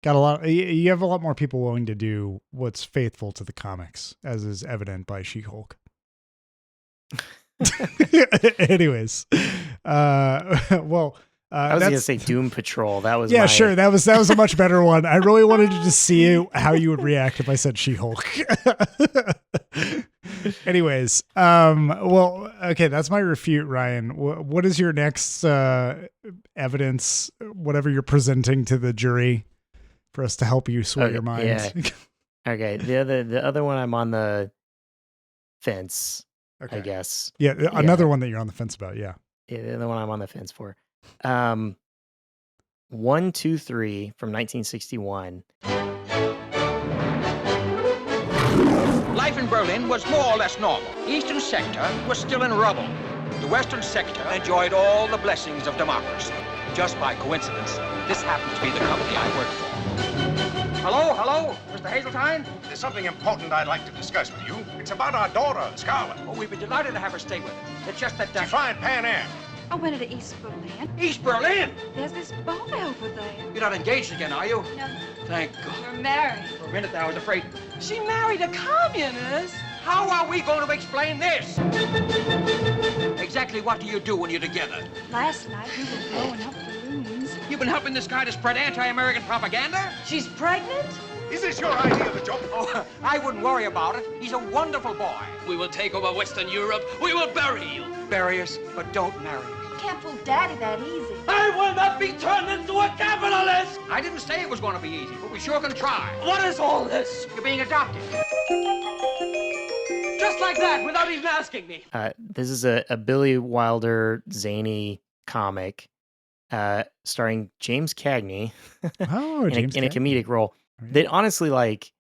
Got a lot. You have a lot more people willing to do what's faithful to the comics, as is evident by She-Hulk. Anyways, well, I was gonna say Doom Patrol. That was sure. That was a much better one. I really wanted to just see how you would react if I said She-Hulk. Anyways, well, okay, that's my refute, Ryan. What is your next evidence, whatever you're presenting to the jury, for us to help you sway your mind? Yeah. Okay. The other one I'm on the fence, I Okay. guess. Yeah, another one that you're on the fence about. Yeah. Yeah, the one I'm on the fence for. 123 from 1961. Life in Berlin was more or less normal. The eastern sector was still in rubble. The western sector enjoyed all the blessings of democracy. Just by coincidence, this happens to be the company I work for. Hello, Mr. Hazeltine? There's something important I'd like to discuss with you. It's about our daughter, Scarlett. Oh, we'd be delighted to have her stay with us. It's just that... She's flying Pan Am. I went to East Berlin. East Berlin? There's this boy over there. You're not engaged again, are you? No, Thank God. we're married. For a minute there, I was afraid. She married a communist. How are we going to explain this? Exactly what do you do when you're together? Last night we were blowing up balloons. You've been helping this guy to spread anti-American propaganda? She's pregnant? Is this your idea of the job? Oh, I wouldn't worry about it. He's a wonderful boy. We will take over Western Europe. We will bury you. Bury us, but don't marry us. You can't fool Daddy that easy. I will not be turned into a capitalist! I didn't say it was going to be easy, but we sure can try. What is all this? You're being adopted. Just like that, without even asking me. This is a Billy Wilder zany comic starring James Cagney Oh, in James a Cagney. comedic role. Right. That honestly, like,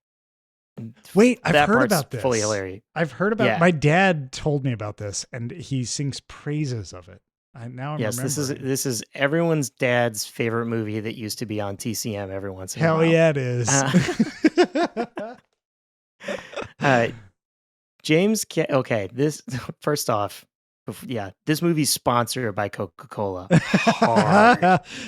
Wait, I've that heard part's about this. fully hilarious. I've heard about. Yeah. My dad told me about this, and he sings praises of it. Now I'm Yes, remembering. this is everyone's dad's favorite movie that used to be on TCM every once in a Hell while. yeah, it is. Okay, this first off, yeah, this movie's sponsored by Coca-Cola.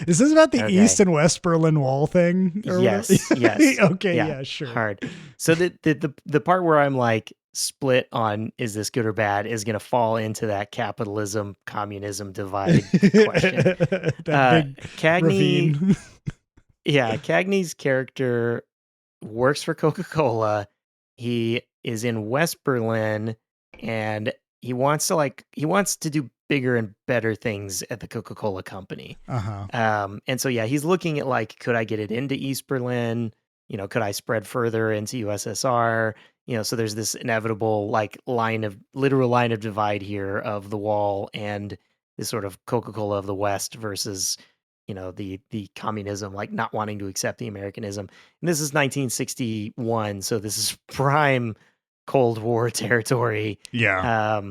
Is this about the Okay. East and West Berlin Wall thing? or Yes, whatever? yes. Okay, yeah, sure. Hard. So the part where I'm like split on is this good or bad is going to fall into that capitalism communism divide question. That big Cagney, ravine. yeah, Cagney's character works for Coca-Cola. He is in West Berlin and he wants to do bigger and better things at the Coca-Cola company. Uh-huh. And so, yeah, he's looking at like, could I get it into East Berlin? Could I spread further into USSR? So there's this inevitable like literal line of divide here of the wall and this sort of Coca-Cola of the West versus, the communism, like not wanting to accept the Americanism. And this is 1961. So this is prime Cold War territory. Yeah.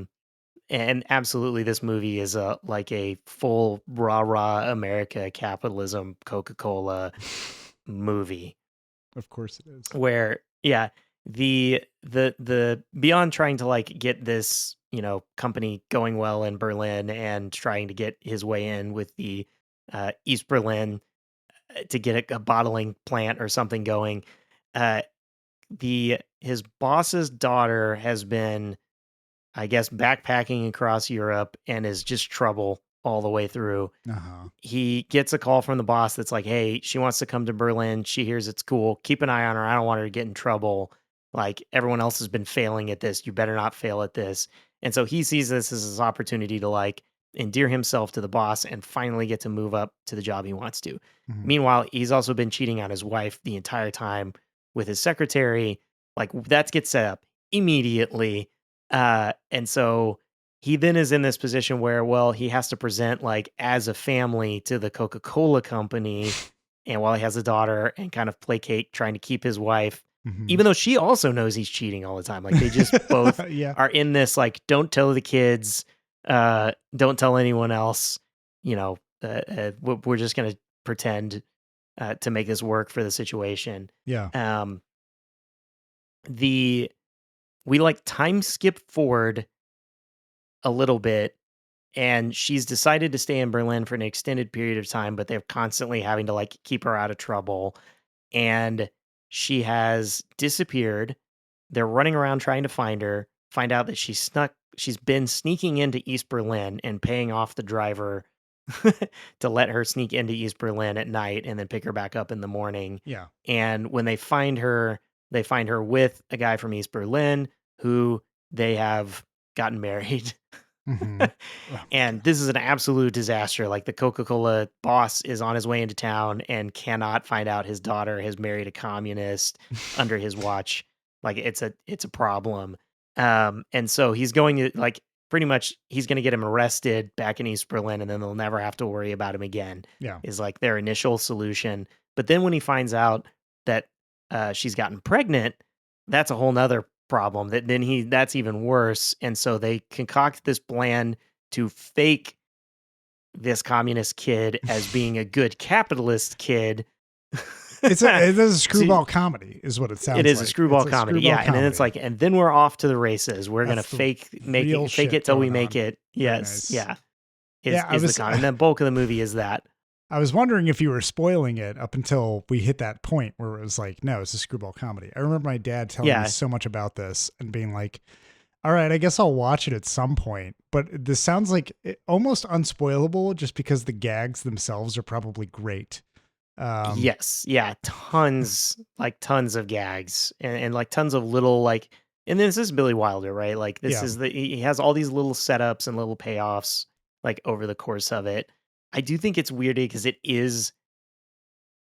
And absolutely, this movie is like a full rah-rah America capitalism Coca-Cola movie. Of course it is. Where, yeah, the beyond trying to like get this, company going well in Berlin and trying to get his way in with the East Berlin to get a bottling plant or something going. His boss's daughter has been, I guess, backpacking across Europe and is just trouble all the way through. Uh-huh. He gets a call from the boss that's like, hey, she wants to come to Berlin. She hears it's cool. Keep an eye on her. I don't want her to get in trouble. Like, everyone else has been failing at this. You better not fail at this. And so he sees this as his opportunity to like endear himself to the boss and finally get to move up to the job he wants to. Mhm. Meanwhile, he's also been cheating on his wife the entire time with his secretary. Like, that gets set up immediately. And so he then is in this position where, well, he has to present like as a family to the Coca-Cola company. And while he has a daughter and kind of placate trying to keep his wife, Mhm. even though she also knows he's cheating all the time. Like, they just both Yeah. are in this, like, don't tell the kids, don't tell anyone else, we're just going to pretend to make this work for the situation. Yeah. We like time skip forward a little bit, and she's decided to stay in Berlin for an extended period of time, but they're constantly having to like keep her out of trouble. And she has disappeared. They're running around trying to find her, find out that she's been sneaking into East Berlin and paying off the driver to let her sneak into East Berlin at night and then pick her back up in the morning. Yeah. And when they find her with a guy from East Berlin who they have gotten married. Mhm. And this is an absolute disaster. Like, the Coca-Cola boss is on his way into town and cannot find out his daughter has married a communist under his watch. Like, it's a problem. And so he's going to like pretty much he's going to get him arrested back in East Berlin, and then they'll never have to worry about him again. Yeah. Is like their initial solution. But then when he finds out that she's gotten pregnant, that's a whole nother problem. That's even worse. And so they concoct this plan to fake this communist kid as being a good capitalist kid. It is a screwball comedy, is what it sounds like. It is a screwball It's comedy, screwball and then it's like, and then we're off to the races. We're gonna That's the fake real it shit till we going make on. it. Very Yes, nice. yeah. Yeah, Is the con, and the bulk of the movie is that. I was wondering if you were spoiling it up until we hit that point where it was like, no, it's a screwball comedy. I remember my dad telling me so much about this and being like, all right, I guess I'll watch it at some point. But this sounds like almost unspoilable just because the gags themselves are probably great. Yes, yeah, tons of gags and like tons of little like, and this is Billy Wilder, right? Like this is he has all these little setups and little payoffs like over the course of it. I do think it's weird because it is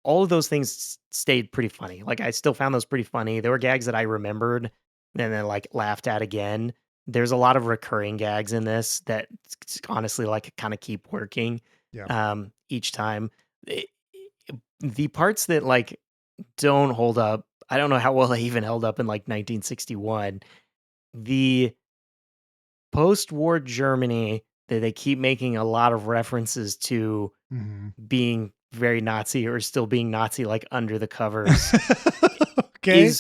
all of those things stayed pretty funny. Like I still found those pretty funny. There were gags that I remembered and then like laughed at again. There's a lot of recurring gags in this that honestly like kind of keep working each time. The parts that like don't hold up, I don't know how well they even held up in like 1961. The post-war Germany that they keep making a lot of references to being very Nazi or still being Nazi like under the covers. Okay.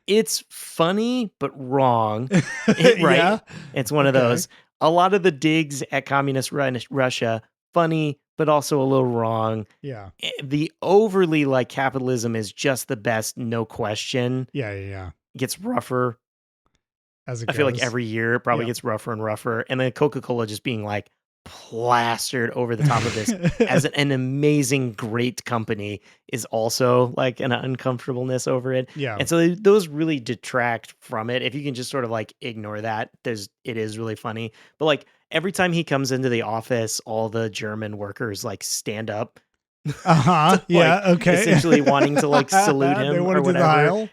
It's funny but wrong. Right? Yeah. It's one of those. A lot of the digs at communist Russia, funny but also a little wrong. Yeah. The overly like capitalism is just the best, no question. Yeah. Gets rougher. As it I feel like goes. every year it probably gets rougher and rougher. And then Coca-Cola just being like plastered over the top of this as an amazing, great company is also like an uncomfortableness over it. Yeah. And so those really detract from it. If you can just sort of like ignore that, it is really funny. But like every time he comes into the office, all the German workers like stand up. Yeah. Okay. Essentially wanting to like salute him they want or to do the whatever. aisle.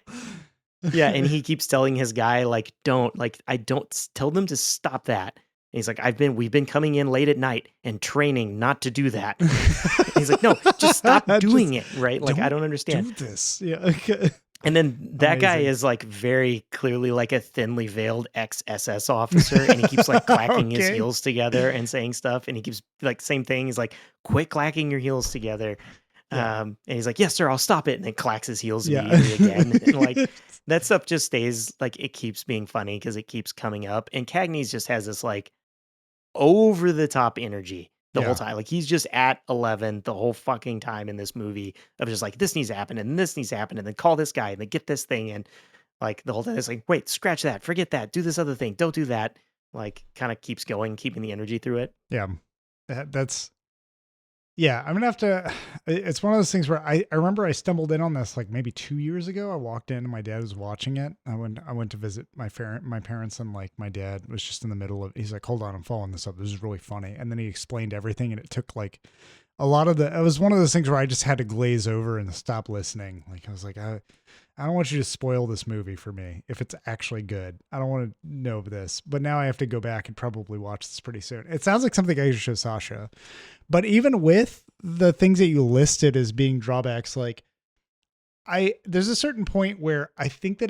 Yeah, and he keeps telling his guy like, I don't tell them to stop that. And he's like, we've been coming in late at night and training not to do that. And he's like, no, just stop doing it, right? Like I don't understand. Do this. Yeah. Okay. And then that guy Amazing. is like very clearly like a thinly veiled ex-SS officer, and he keeps like clacking his heels together and saying stuff, and he keeps like same thing. He's like, quit clacking your heels together. And he's like, yes, sir, I'll stop it. And then clacks his heels immediately again. And like that stuff just stays like it keeps being funny because it keeps coming up. And Cagney's just has this like over the top energy the whole time. Like he's just at 11 the whole fucking time in this movie of just like, this needs to happen and this needs to happen. And then call this guy and then get this thing. And like the whole time it's like, wait, scratch that, forget that, do this other thing, don't do that. Like kind of keeps going, keeping the energy through it. Yeah. I'm going to have to, it's one of those things where I remember I stumbled in on this like maybe 2 years ago. I walked in and my dad was watching it. I went to visit my parents, and like my dad was just in the middle of, he's like, hold on, I'm following this up. This is really funny. And then he explained everything, and it took like a lot of it was one of those things where I just had to glaze over and stop listening. Like I was like, I don't want you to spoil this movie for me if it's actually good. I don't want to know this. But now I have to go back and probably watch this pretty soon. It sounds like something I should show Sasha. But even with the things that you listed as being drawbacks, like there's a certain point where I think that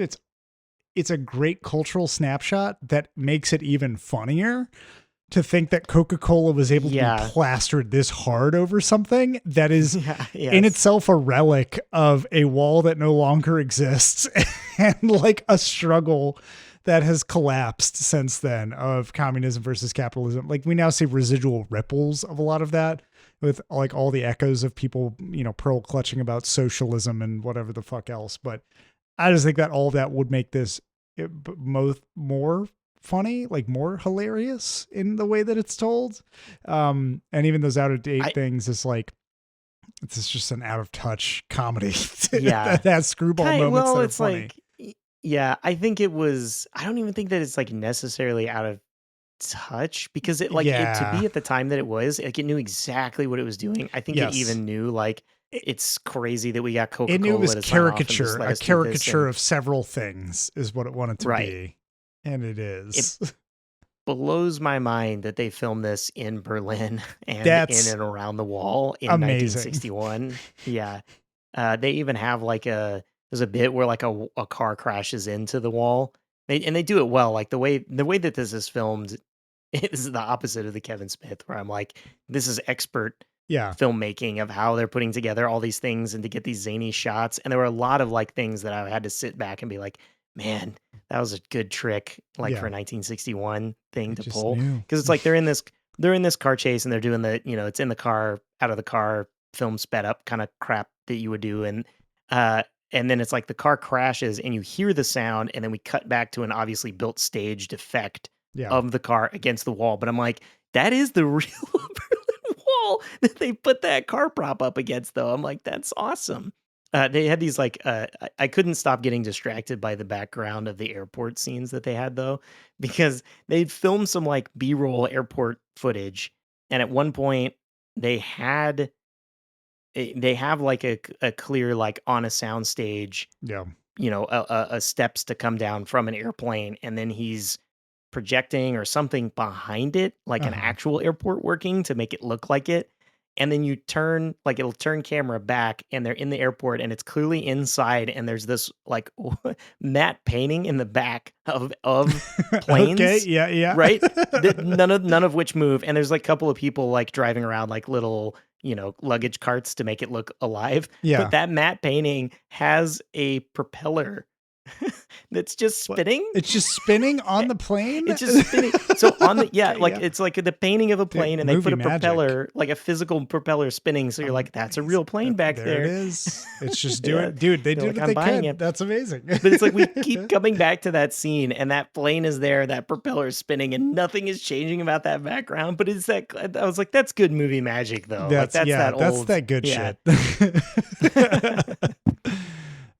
it's a great cultural snapshot that makes it even funnier to think that Coca-Cola was able to be plastered this hard over something that is in itself a relic of a wall that no longer exists and like a struggle that has collapsed since then of communism versus capitalism. Like we now see residual ripples of a lot of that with like all the echoes of people, pearl clutching about socialism and whatever the fuck else. But I just think that all that would make this more funny, like more hilarious in the way that it's told. And even those out of date things is like, it's just an out of touch comedy. that has screwball moments that are funny. Like, I think it was, I don't even think that it's like necessarily out of touch because it like it, to be at the time that it was, like it knew exactly what it was doing. I think it even knew like, it's crazy that we got Coca-Cola. It knew it was a caricature of several things is what it wanted to be. And it is. It blows my mind that they filmed this in Berlin and That's in and around the wall in amazing. 1961. Yeah. They even have there's a bit where like a car crashes into the wall. And they do it well. Like the way that this is filmed is the opposite of the Kevin Smith, where I'm like, this is expert Yeah. filmmaking of how they're putting together all these things and to get these zany shots. And there were a lot of like things that I had to sit back and be like, man, that was a good trick, like Yeah. for a 1961 thing I to just pull. knew. Because it's like they're in this car chase and they're doing it's in the car, out of the car, film sped up kind of crap that you would do. And then it's like the car crashes and you hear the sound, and then we cut back to an obviously built staged effect Yeah. of the car against the wall. But I'm like, that is the real Berlin Wall that they put that car prop up against, though. I'm like, that's awesome. They had these I couldn't stop getting distracted by the background of the airport scenes that they had, though, because they'd filmed some like B-roll airport footage, and at one point they have like a clear, like on a sound stage, Yeah. a steps to come down from an airplane, and then he's projecting or something behind it, like an actual airport working to make it look like it. And then it'll turn camera back, and they're in the airport, and it's clearly inside, and there's this like matte painting in the back of planes. Okay. Yeah. Yeah. Right? None of which move. And there's like a couple of people like driving around like little, luggage carts to make it look alive. Yeah. But that matte painting has a propeller that's just spinning. It's just spinning on the plane? It's just spinning. So on the Yeah. it's like the painting of a plane, and they movie put a magic. propeller, like a physical propeller spinning. So you're like, that's a real plane back there. There it is. It's just do Yeah. it. Dude, they They're did like, what I'm they buying could. it. That's amazing. But it's like we keep coming back to that scene, and that plane is there, that propeller is spinning, and nothing is changing about that background. But it's that I was like, that's good movie magic, though. That's that good yeah. shit.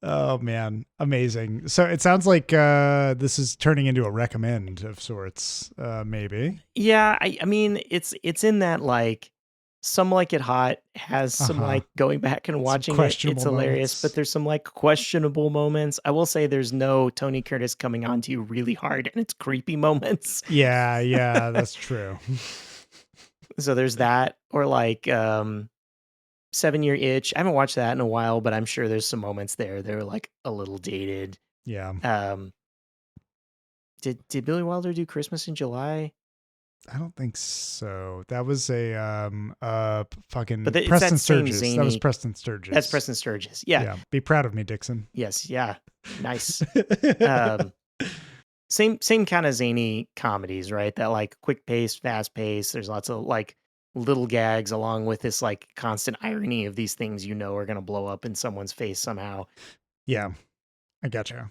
Oh man, amazing. So it sounds like this is turning into a recommend of sorts, maybe. Yeah, I mean, it's in that like Some Like It Hot has some like going back and watching it. It's questionable hilarious, moments. but there's some like questionable moments. I will say there's no Tony Curtis coming on to you really hard, and it's creepy moments. Yeah, that's true. So there's that, or like 7 Year Itch. I haven't watched that in a while, but I'm sure there's some moments there that are like a little dated. Yeah. Did Billy Wilder do Christmas in July? I don't think so. That was a fucking But it's Preston that same Sturgis. zany. That was Preston Sturgis. That's Preston Sturgis. Yeah. Be proud of me, Dixon. Yes. Yeah. Nice. Same kind of zany comedies, right? That like quick pace, fast pace. There's lots of like little gags along with this like constant irony of these things are going to blow up in someone's face somehow. Yeah, I gotcha.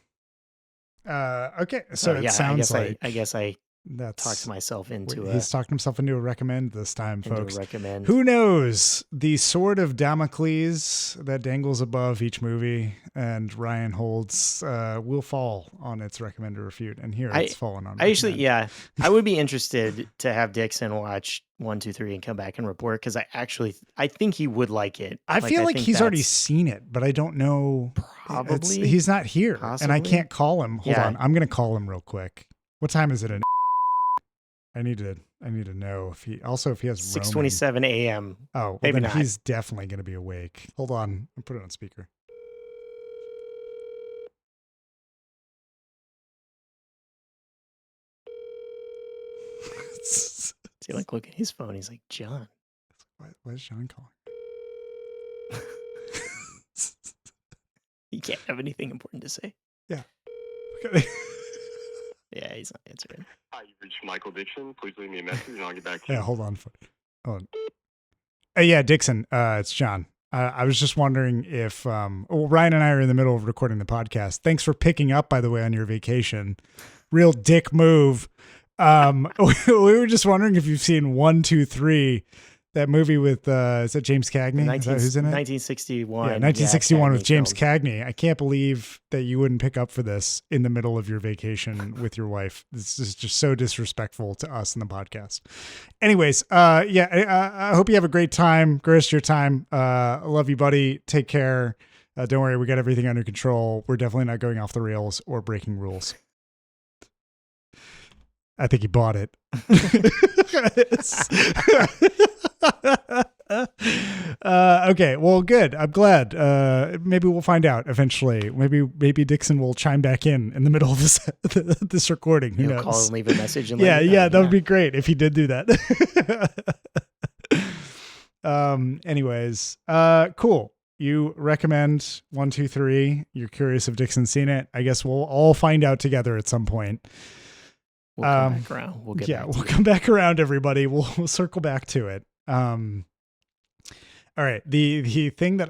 Okay, so it yeah, sounds I guess I that's talked myself into he's talked himself into a recommend this time, into a folks. recommend. Who knows? The sword of Damocles that dangles above each movie and Ryan holds will fall on its recommend or refute, and here it's fallen on. I usually, yeah, I would be interested to have Dixon watch 1, 2, 3 and come back and report, because I think he would like it. I feel like think he's already that's seen it, but I don't know. Probably he's not here, and I possibly. can't call him. Hold Yeah. on, I'm gonna call him real quick. What time is it in? I need to know if he has 6:27 a.m. Oh, well, Maybe then not. he's definitely going to be awake. Hold on. I'll put it on speaker. See, like, look at his phone. He's like, John. Why is John calling? He can't have anything important to say. Yeah. Yeah, he's not answering. Hi, you've reached Michael Dixon. Please leave me a message and I'll get back to you. Yeah, hold on. Yeah, Dixon, it's John. I was just wondering if Ryan and I are in the middle of recording the podcast. Thanks for picking up, by the way, on your vacation. Real dick move. We were just wondering if you've seen 1, 2, 3, that movie with is that James Cagney? Is that who's in it? 1961. Yeah, 1961 with Cagney James film. Cagney. I can't believe that you wouldn't pick up for this in the middle of your vacation with your wife. This is just so disrespectful to us in the podcast. Anyways, I hope you have a great time. Grist, your time. I love you, buddy. Take care. Don't worry, we got everything under control. We're definitely not going off the rails or breaking rules. I think he bought it. Okay, well, good. I'm glad. Maybe we'll find out eventually. Maybe Dixon will chime back in the middle of this recording. Who knows? Call and leave a message. And Yeah, that would be great if he did do that. Anyways, cool. You recommend 1, 2, 3. You're curious if Dixon's seen it. I guess we'll all find out together at some point. We'll come back around. We'll come back around, everybody. We'll circle back to it. All right. The thing that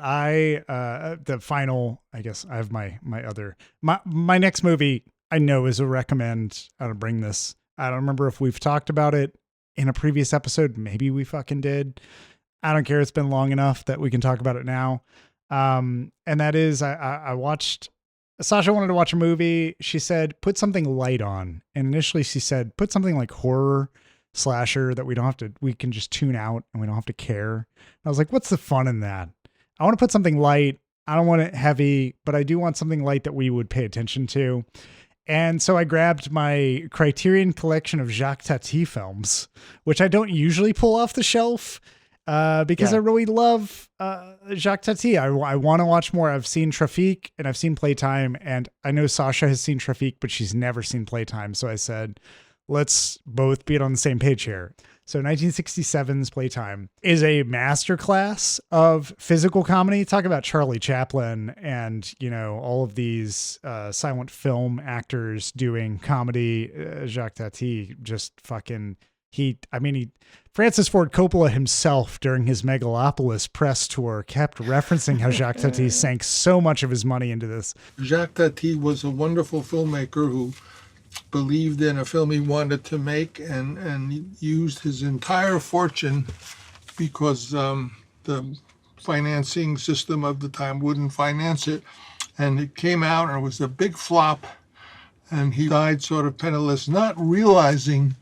the final, I guess I have my next movie I know is a recommend. I don't bring this. I don't remember if we've talked about it in a previous episode. Maybe we fucking did. I don't care. It's been long enough that we can talk about it now. And that is, I watched, Sasha wanted to watch a movie. She said, put something light on. And initially she said, put something like horror slasher that we can just tune out and we don't have to care. And I was like, what's the fun in that? I want to put something light. I don't want it heavy, but I do want something light that we would pay attention to. And so I grabbed my Criterion collection of Jacques Tati films, which I don't usually pull off the shelf. Because I really love Jacques Tati. I want to watch more. I've seen Trafic and I've seen Playtime, and I know Sasha has seen Trafic, but she's never seen Playtime. So I said, let's both be on the same page here. So 1967's Playtime is a masterclass of physical comedy. Talk about Charlie Chaplin and, all of these silent film actors doing comedy. Jacques Tati just fucking... Francis Ford Coppola himself during his Megalopolis press tour kept referencing how Jacques Tati sank so much of his money into this. Jacques Tati was a wonderful filmmaker who believed in a film he wanted to make and used his entire fortune because the financing system of the time wouldn't finance it. And it came out and it was a big flop. And he died sort of penniless, not realizing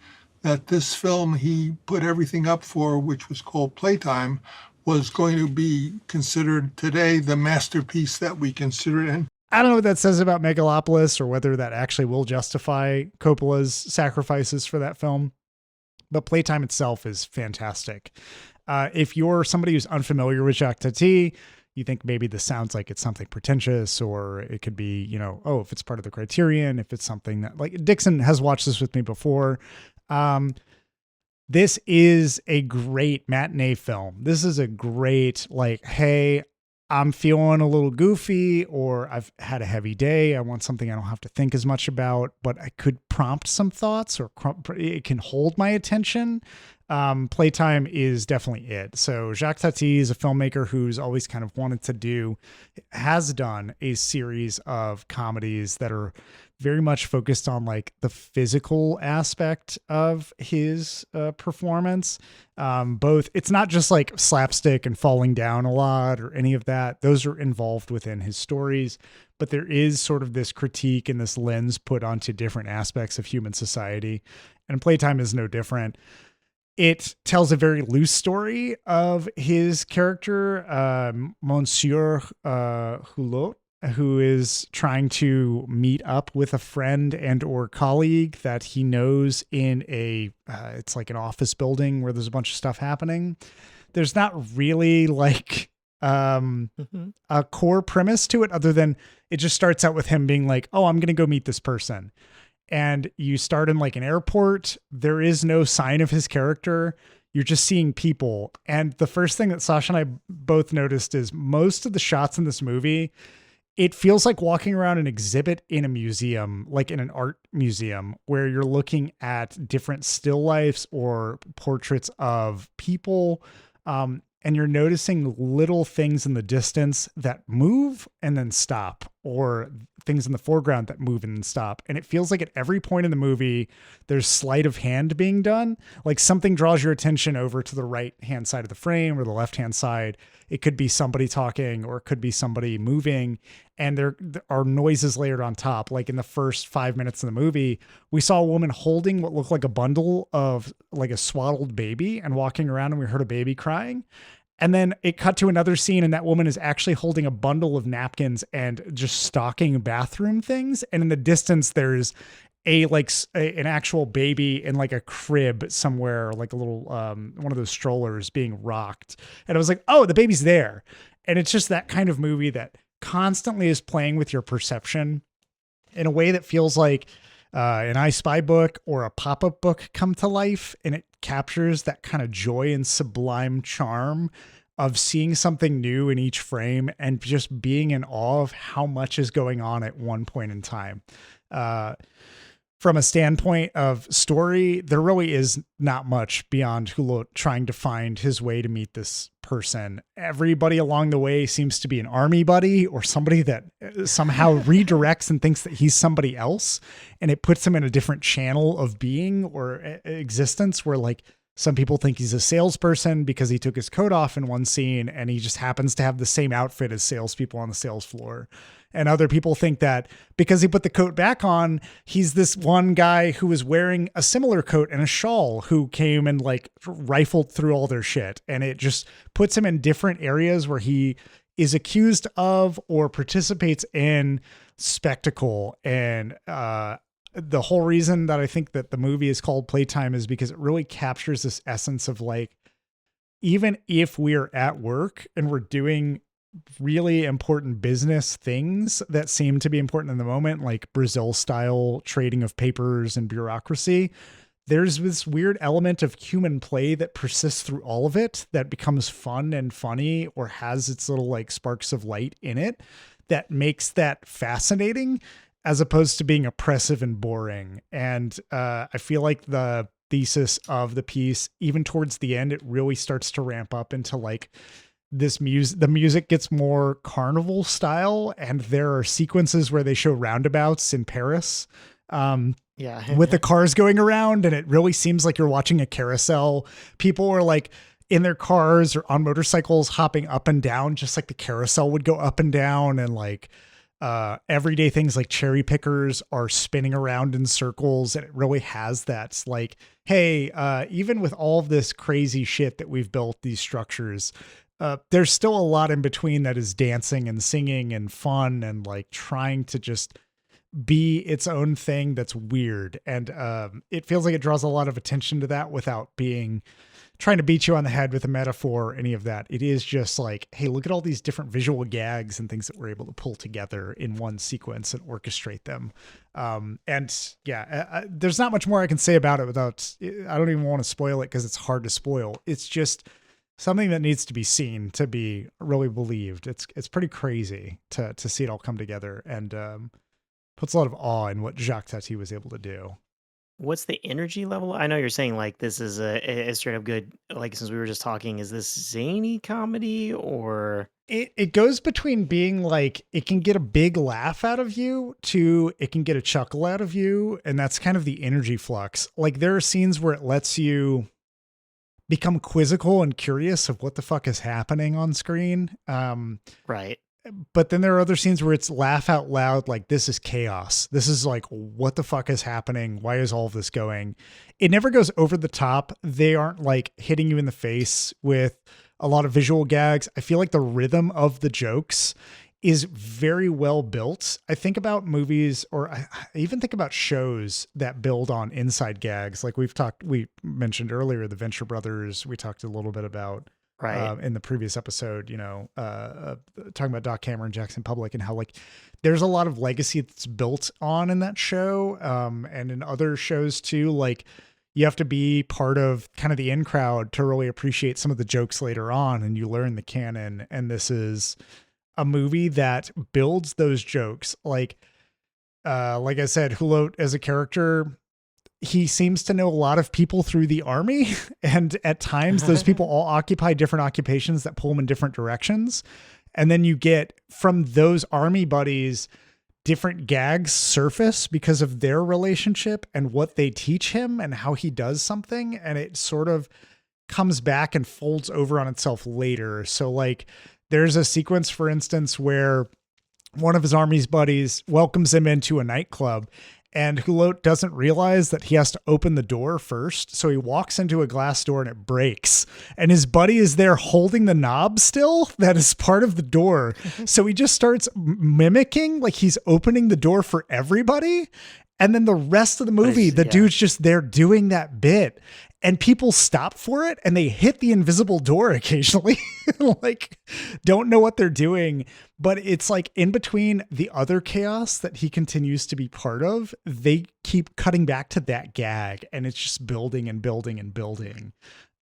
that this film he put everything up for, which was called Playtime, was going to be considered today the masterpiece that we consider it. I don't know what that says about Megalopolis or whether that actually will justify Coppola's sacrifices for that film, but Playtime itself is fantastic. If you're somebody who's unfamiliar with Jacques Tati, you think maybe this sounds like it's something pretentious, or it could be, if it's part of the Criterion, if it's something that, like, Dixon has watched this with me before. This is a great matinee film. This is a great, hey, I'm feeling a little goofy, or I've had a heavy day. I want something I don't have to think as much about, but I could prompt some thoughts, or it can hold my attention. Playtime is definitely it. So Jacques Tati is a filmmaker who's always kind of has done a series of comedies that are very much focused on the physical aspect of his performance. It's not just slapstick and falling down a lot or any of that. Those are involved within his stories, but there is sort of this critique and this lens put onto different aspects of human society. And Playtime is no different. It tells a very loose story of his character, Monsieur Hulot, who is trying to meet up with a friend and or colleague that he knows in it's like an office building where there's a bunch of stuff happening. There's not really a core premise to it other than it just starts out with him being like, oh, I'm going to go meet this person. And you start in an airport. There is no sign of his character. You're just seeing people. And the first thing that Sasha and I both noticed is most of the shots in this movie, it feels like walking around an exhibit in a museum, like in an art museum, where you're looking at different still lifes or portraits of people. And you're noticing little things in the distance that move and then stop, or things in the foreground that move and then stop. And it feels like at every point in the movie, there's sleight of hand being done. Like something draws your attention over to the right hand side of the frame or the left hand side. It could be somebody talking, or it could be somebody moving. And there are noises layered on top. Like in the first 5 minutes of the movie, we saw a woman holding what looked like a bundle of a swaddled baby and walking around, and we heard a baby crying. And then it cut to another scene, and that woman is actually holding a bundle of napkins and just stocking bathroom things. And in the distance, there's an actual baby in like a crib somewhere, like a little one of those strollers being rocked. And I was like, oh, the baby's there. And it's just that kind of movie that constantly is playing with your perception in a way that feels like an I Spy book or a pop-up book come to life. And it captures that kind of joy and sublime charm of seeing something new in each frame and just being in awe of how much is going on at one point in time. From a standpoint of story, there really is not much beyond Hulot trying to find his way to meet this person. Everybody along the way seems to be an army buddy or somebody that somehow redirects and thinks that he's somebody else. And it puts him in a different channel of being or existence where like some people think he's a salesperson because he took his coat off in one scene and he just happens to have the same outfit as salespeople on the sales floor. And other people think that because he put the coat back on, he's this one guy who was wearing a similar coat and a shawl who came and like rifled through all their shit. And it just puts him in different areas where he is accused of or participates in spectacle. And the whole reason that I think that the movie is called Playtime is because it really captures this essence of like, even if we're at work and we're doing really important business things that seem to be important in the moment, like Brazil style trading of papers and bureaucracy, there's this weird element of human play that persists through all of it that becomes fun and funny or has its little like sparks of light in it that makes that fascinating as opposed to being oppressive and boring. And I feel like the thesis of the piece, even towards the end, it really starts to ramp up into like this music. The music gets more carnival style, and there are sequences where they show roundabouts in Paris with the cars going around, and it really seems like you're watching a carousel. People are like in their cars or on motorcycles hopping up and down, just like the carousel would go up and down, and like everyday things like cherry pickers are spinning around in circles. And it really has that like, hey, even with all of this crazy shit that we've built, these structures, there's still a lot in between that is dancing and singing and fun and like trying to just be its own thing that's weird. And it feels like it draws a lot of attention to that without being trying to beat you on the head with a metaphor or any of that. It is just like, hey, look at all these different visual gags and things that we're able to pull together in one sequence and orchestrate them. And yeah, there's not much more I can say about it without, I don't even want to spoil it because it's hard to spoil. It's just something that needs to be seen to be really believed. It's pretty crazy to see it all come together, and puts a lot of awe in what Jacques Tati was able to do. What's the energy level? I know you're saying like this is a straight up good, like since we were just talking, is this zany comedy or? It goes between being like, it can get a big laugh out of you to it can get a chuckle out of you. And that's kind of the energy flux. Like there are scenes where it lets you become quizzical and curious of what the fuck is happening on screen. Right. But then there are other scenes where it's laugh out loud. Like this is chaos. This is like, what the fuck is happening? Why is all of this going? It never goes over the top. They aren't like hitting you in the face with a lot of visual gags. I feel like the rhythm of the jokes is very well built. I think about movies, or I even think about shows that build on inside gags. Like we mentioned earlier, the Venture Brothers, we talked a little bit about in the previous episode, talking about Doc Cameron, Jackson Public, and how like there's a lot of legacy that's built on in that show. And in other shows too, like you have to be part of kind of the in crowd to really appreciate some of the jokes later on, and you learn the canon. And this is a movie that builds those jokes. Like I said, Hulot as a character, he seems to know a lot of people through the army. And at times those people all occupy different occupations that pull them in different directions. And then you get from those army buddies, different gags surface because of their relationship and what they teach him and how he does something. And it sort of comes back and folds over on itself later. So like there's a sequence, for instance, where one of his army's buddies welcomes him into a nightclub, and Hulot doesn't realize that he has to open the door first. So he walks into a glass door and it breaks. And his buddy is there holding the knob still that is part of the door. So he just starts mimicking like he's opening the door for everybody. And then the rest of the movie, the dude's just there doing that bit, and people stop for it and they hit the invisible door occasionally, like don't know what they're doing. But it's like in between the other chaos that he continues to be part of, they keep cutting back to that gag, and it's just building and building and building.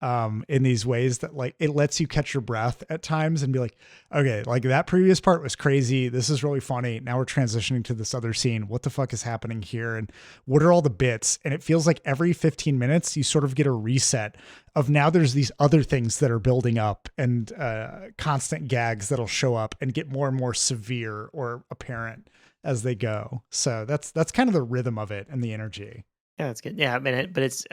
In these ways that like it lets you catch your breath at times and be like, okay, like that previous part was crazy. This is really funny. Now we're transitioning to this other scene. What the fuck is happening here? And what are all the bits? And it feels like every 15 minutes, you sort of get a reset of now there's these other things that are building up and constant gags that'll show up and get more and more severe or apparent as they go. So that's kind of the rhythm of it and the energy. Yeah, that's good. Yeah, I mean, but it's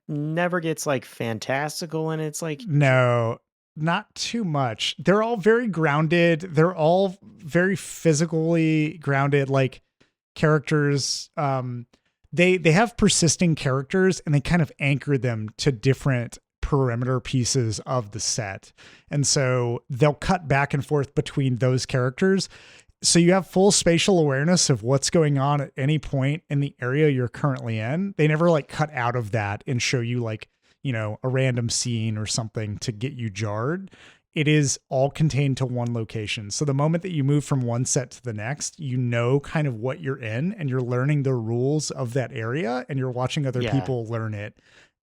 never gets like fantastical, and it's like no, not too much. They're all very grounded. They're all very physically grounded, like characters. They have persisting characters, and they kind of anchor them to different perimeter pieces of the set, and so they'll cut back and forth between those characters. So you have full spatial awareness of what's going on at any point in the area you're currently in. They never like cut out of that and show you like, you know, a random scene or something to get you jarred. It is all contained to one location. So the moment that you move from one set to the next, you know kind of what you're in, and you're learning the rules of that area, and you're watching other people learn it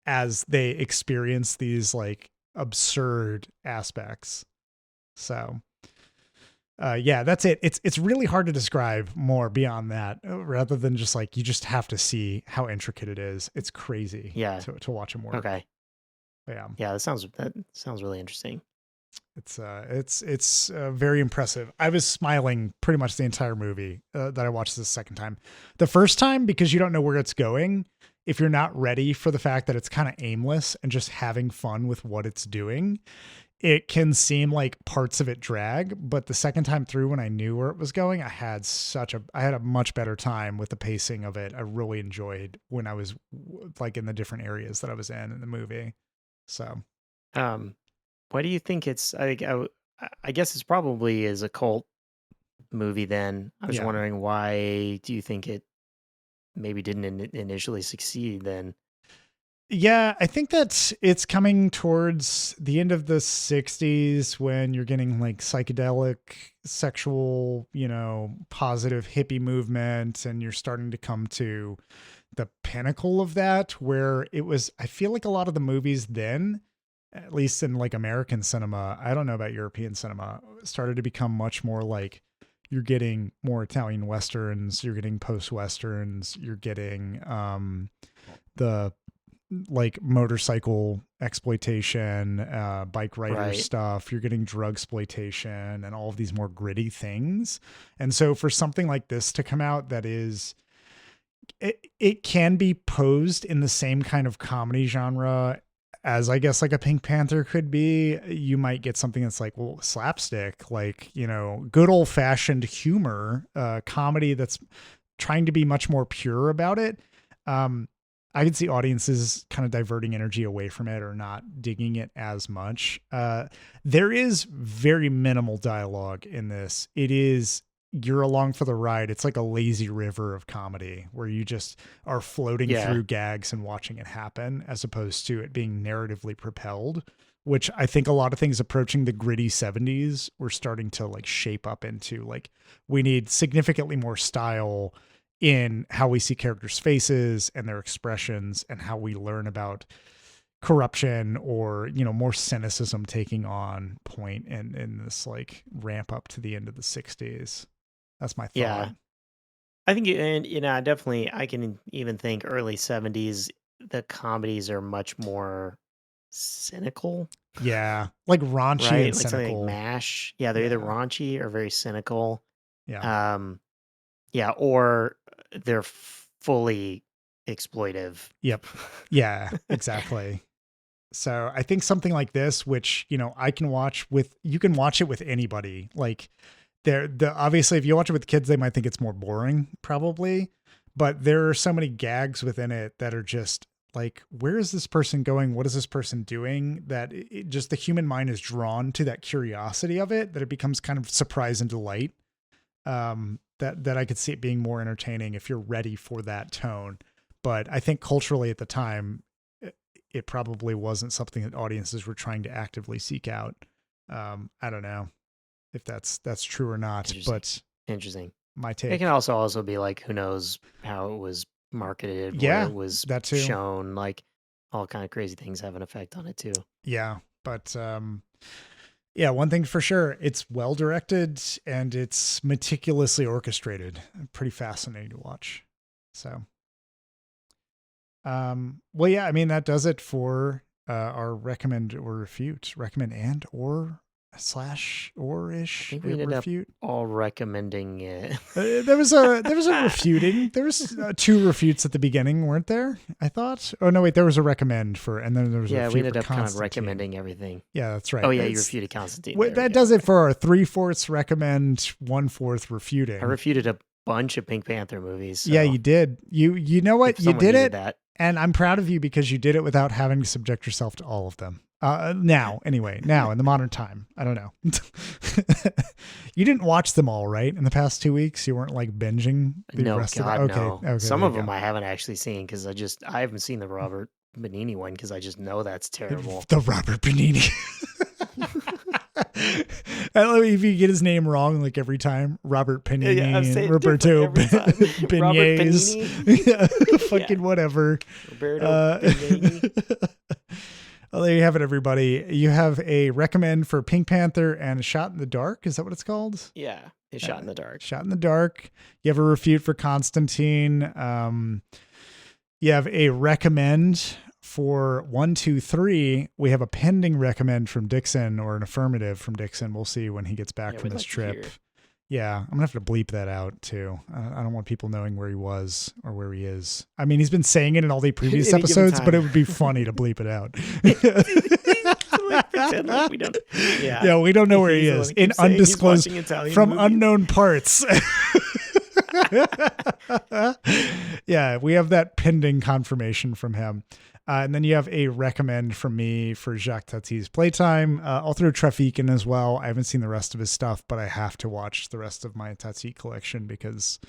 as they experience these like absurd aspects. So yeah, that's it. It's really hard to describe more beyond that, rather than just like, you just have to see how intricate it is. It's crazy to watch him work. Okay. Yeah. That sounds really interesting. It's very impressive. I was smiling pretty much the entire movie that I watched this second time. The first time, because you don't know where it's going, if you're not ready for the fact that it's kind of aimless and just having fun with what it's doing, it can seem like parts of it drag. But the second time through, when I knew where it was going, I had a much better time with the pacing of it. I really enjoyed when I was like in the different areas that I was in the movie. So, why do you think it's? I guess it's probably is a cult movie. Then I was wondering, why do you think it maybe didn't initially succeed? Then. Yeah, I think that it's coming towards the end of the 60s when you're getting like psychedelic, sexual, you know, positive hippie movement, and you're starting to come to the pinnacle of that, where it was, I feel like a lot of the movies then, at least in like American cinema, I don't know about European cinema, started to become much more like, you're getting more Italian Westerns, you're getting post-Westerns, you're getting the like motorcycle exploitation, bike rider stuff, you're getting drug exploitation and all of these more gritty things. And so for something like this to come out that is, it can be posed in the same kind of comedy genre as I guess like a Pink Panther could be. You might get something that's like, well, slapstick, like, you know, good old fashioned humor, comedy that's trying to be much more pure about it. I could see audiences kind of diverting energy away from it or not digging it as much. There is very minimal dialogue in this. It is, you're along for the ride. It's like a lazy river of comedy where you just are floating through gags and watching it happen, as opposed to it being narratively propelled, which I think a lot of things approaching the gritty 70s were starting to like shape up into. Like, we need significantly more style in how we see characters' faces and their expressions, and how we learn about corruption or, you know, more cynicism taking on point in this like ramp up to the end of the 60s. That's my thought. Yeah. I think, and you know, definitely, I can even think early 70s, the comedies are much more cynical. Yeah. Like raunchy right? and Like something cynical. like MASH. Yeah, they're either raunchy or very cynical. Yeah. Yeah, or they're fully exploitive. Yep. Yeah, exactly. So I think something like this, which, you know, you can watch it with anybody. Like, obviously if you watch it with kids, they might think it's more boring probably, but there are so many gags within it that are just like, where is this person going? What is this person doing? That it just, the human mind is drawn to that curiosity of it, that it becomes kind of surprise and delight that I could see it being more entertaining if you're ready for that tone. But I think culturally at the time, it probably wasn't something that audiences were trying to actively seek out. I don't know if that's true or not, but Interesting. my take. It can also be like, who knows how it was marketed, Yeah, where it was that too. shown, like all kind of crazy things have an effect on it too. Yeah, but yeah, one thing for sure, it's well directed and it's meticulously orchestrated. Pretty fascinating to watch. So, well, yeah, I mean, that does it for our recommend or refute. Recommend and or slash or ish. I think we ended refute. up all recommending it. There was a refuting. There was 2 refutes at the beginning, weren't there? I thought. Oh no, wait. There was a recommend for, and then there was a refute we ended for up kind of Constantine. recommending everything. Yeah, that's right. Oh yeah, you refuted Constantine. That does it for our 3/4 recommend, 1/4 refuting. I refuted a bunch of Pink Panther movies. So yeah, you did. You know what? You did it, that. and I'm proud of you because you did it without having to subject yourself to all of them. Now in the modern time, I don't know. You didn't watch them all, right? In the past 2 weeks, you weren't like binging the rest of them. Okay, some of them I haven't actually seen because I haven't seen the Robert Benigni one because I just know that's terrible. The Robert Benigni. I love if you get his name wrong like every time. Robert Panini, Roberto Beignets, fucking whatever. Roberto Benigni. Well, there you have it, everybody. You have a recommend for Pink Panther and a Shot in the Dark. Is that what it's called? Yeah, it's Shot in the Dark. Shot in the Dark. You have a refute for Constantine. You have a recommend for 1, 2, 3. We have a pending recommend from Dixon or an affirmative from Dixon. We'll see when he gets back from this trip. Yeah, I'm gonna have to bleep that out too. I don't want people knowing where he was or where he is. I mean, he's been saying it in all the previous episodes, but it would be funny to bleep it out. Pretend like we don't. Yeah, we don't know where he is in undisclosed from movies. Unknown parts. Yeah, we have that pending confirmation from him. And then you have a recommend from me for Jacques Tati's Playtime. I'll throw Traffic in as well. I haven't seen the rest of his stuff, but I have to watch the rest of my Tati collection because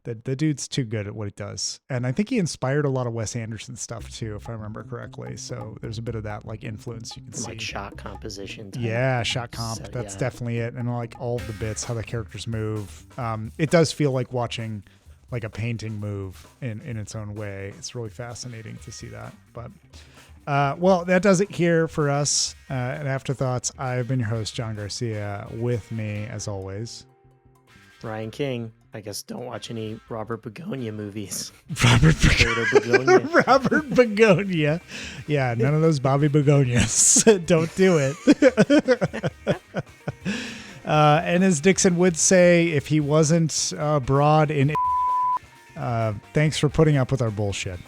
the dude's too good at what he does. And I think he inspired a lot of Wes Anderson stuff too, if I remember correctly. So there's a bit of that like influence you can see. Like shot composition. Yeah, shot comp. So, that's definitely it. And like all of the bits, how the characters move. It does feel like watching like a painting move in its own way. It's really fascinating to see that. But well, that does it here for us at Afterthoughts. I've been your host, John Garcia. With me, as always, Ryan King. I guess don't watch any Robert Begonia movies. Robert Begonia. Yeah, none of those Bobby Begonias. Don't do it. And as Dixon would say, if he wasn't broad in... thanks for putting up with our bullshit.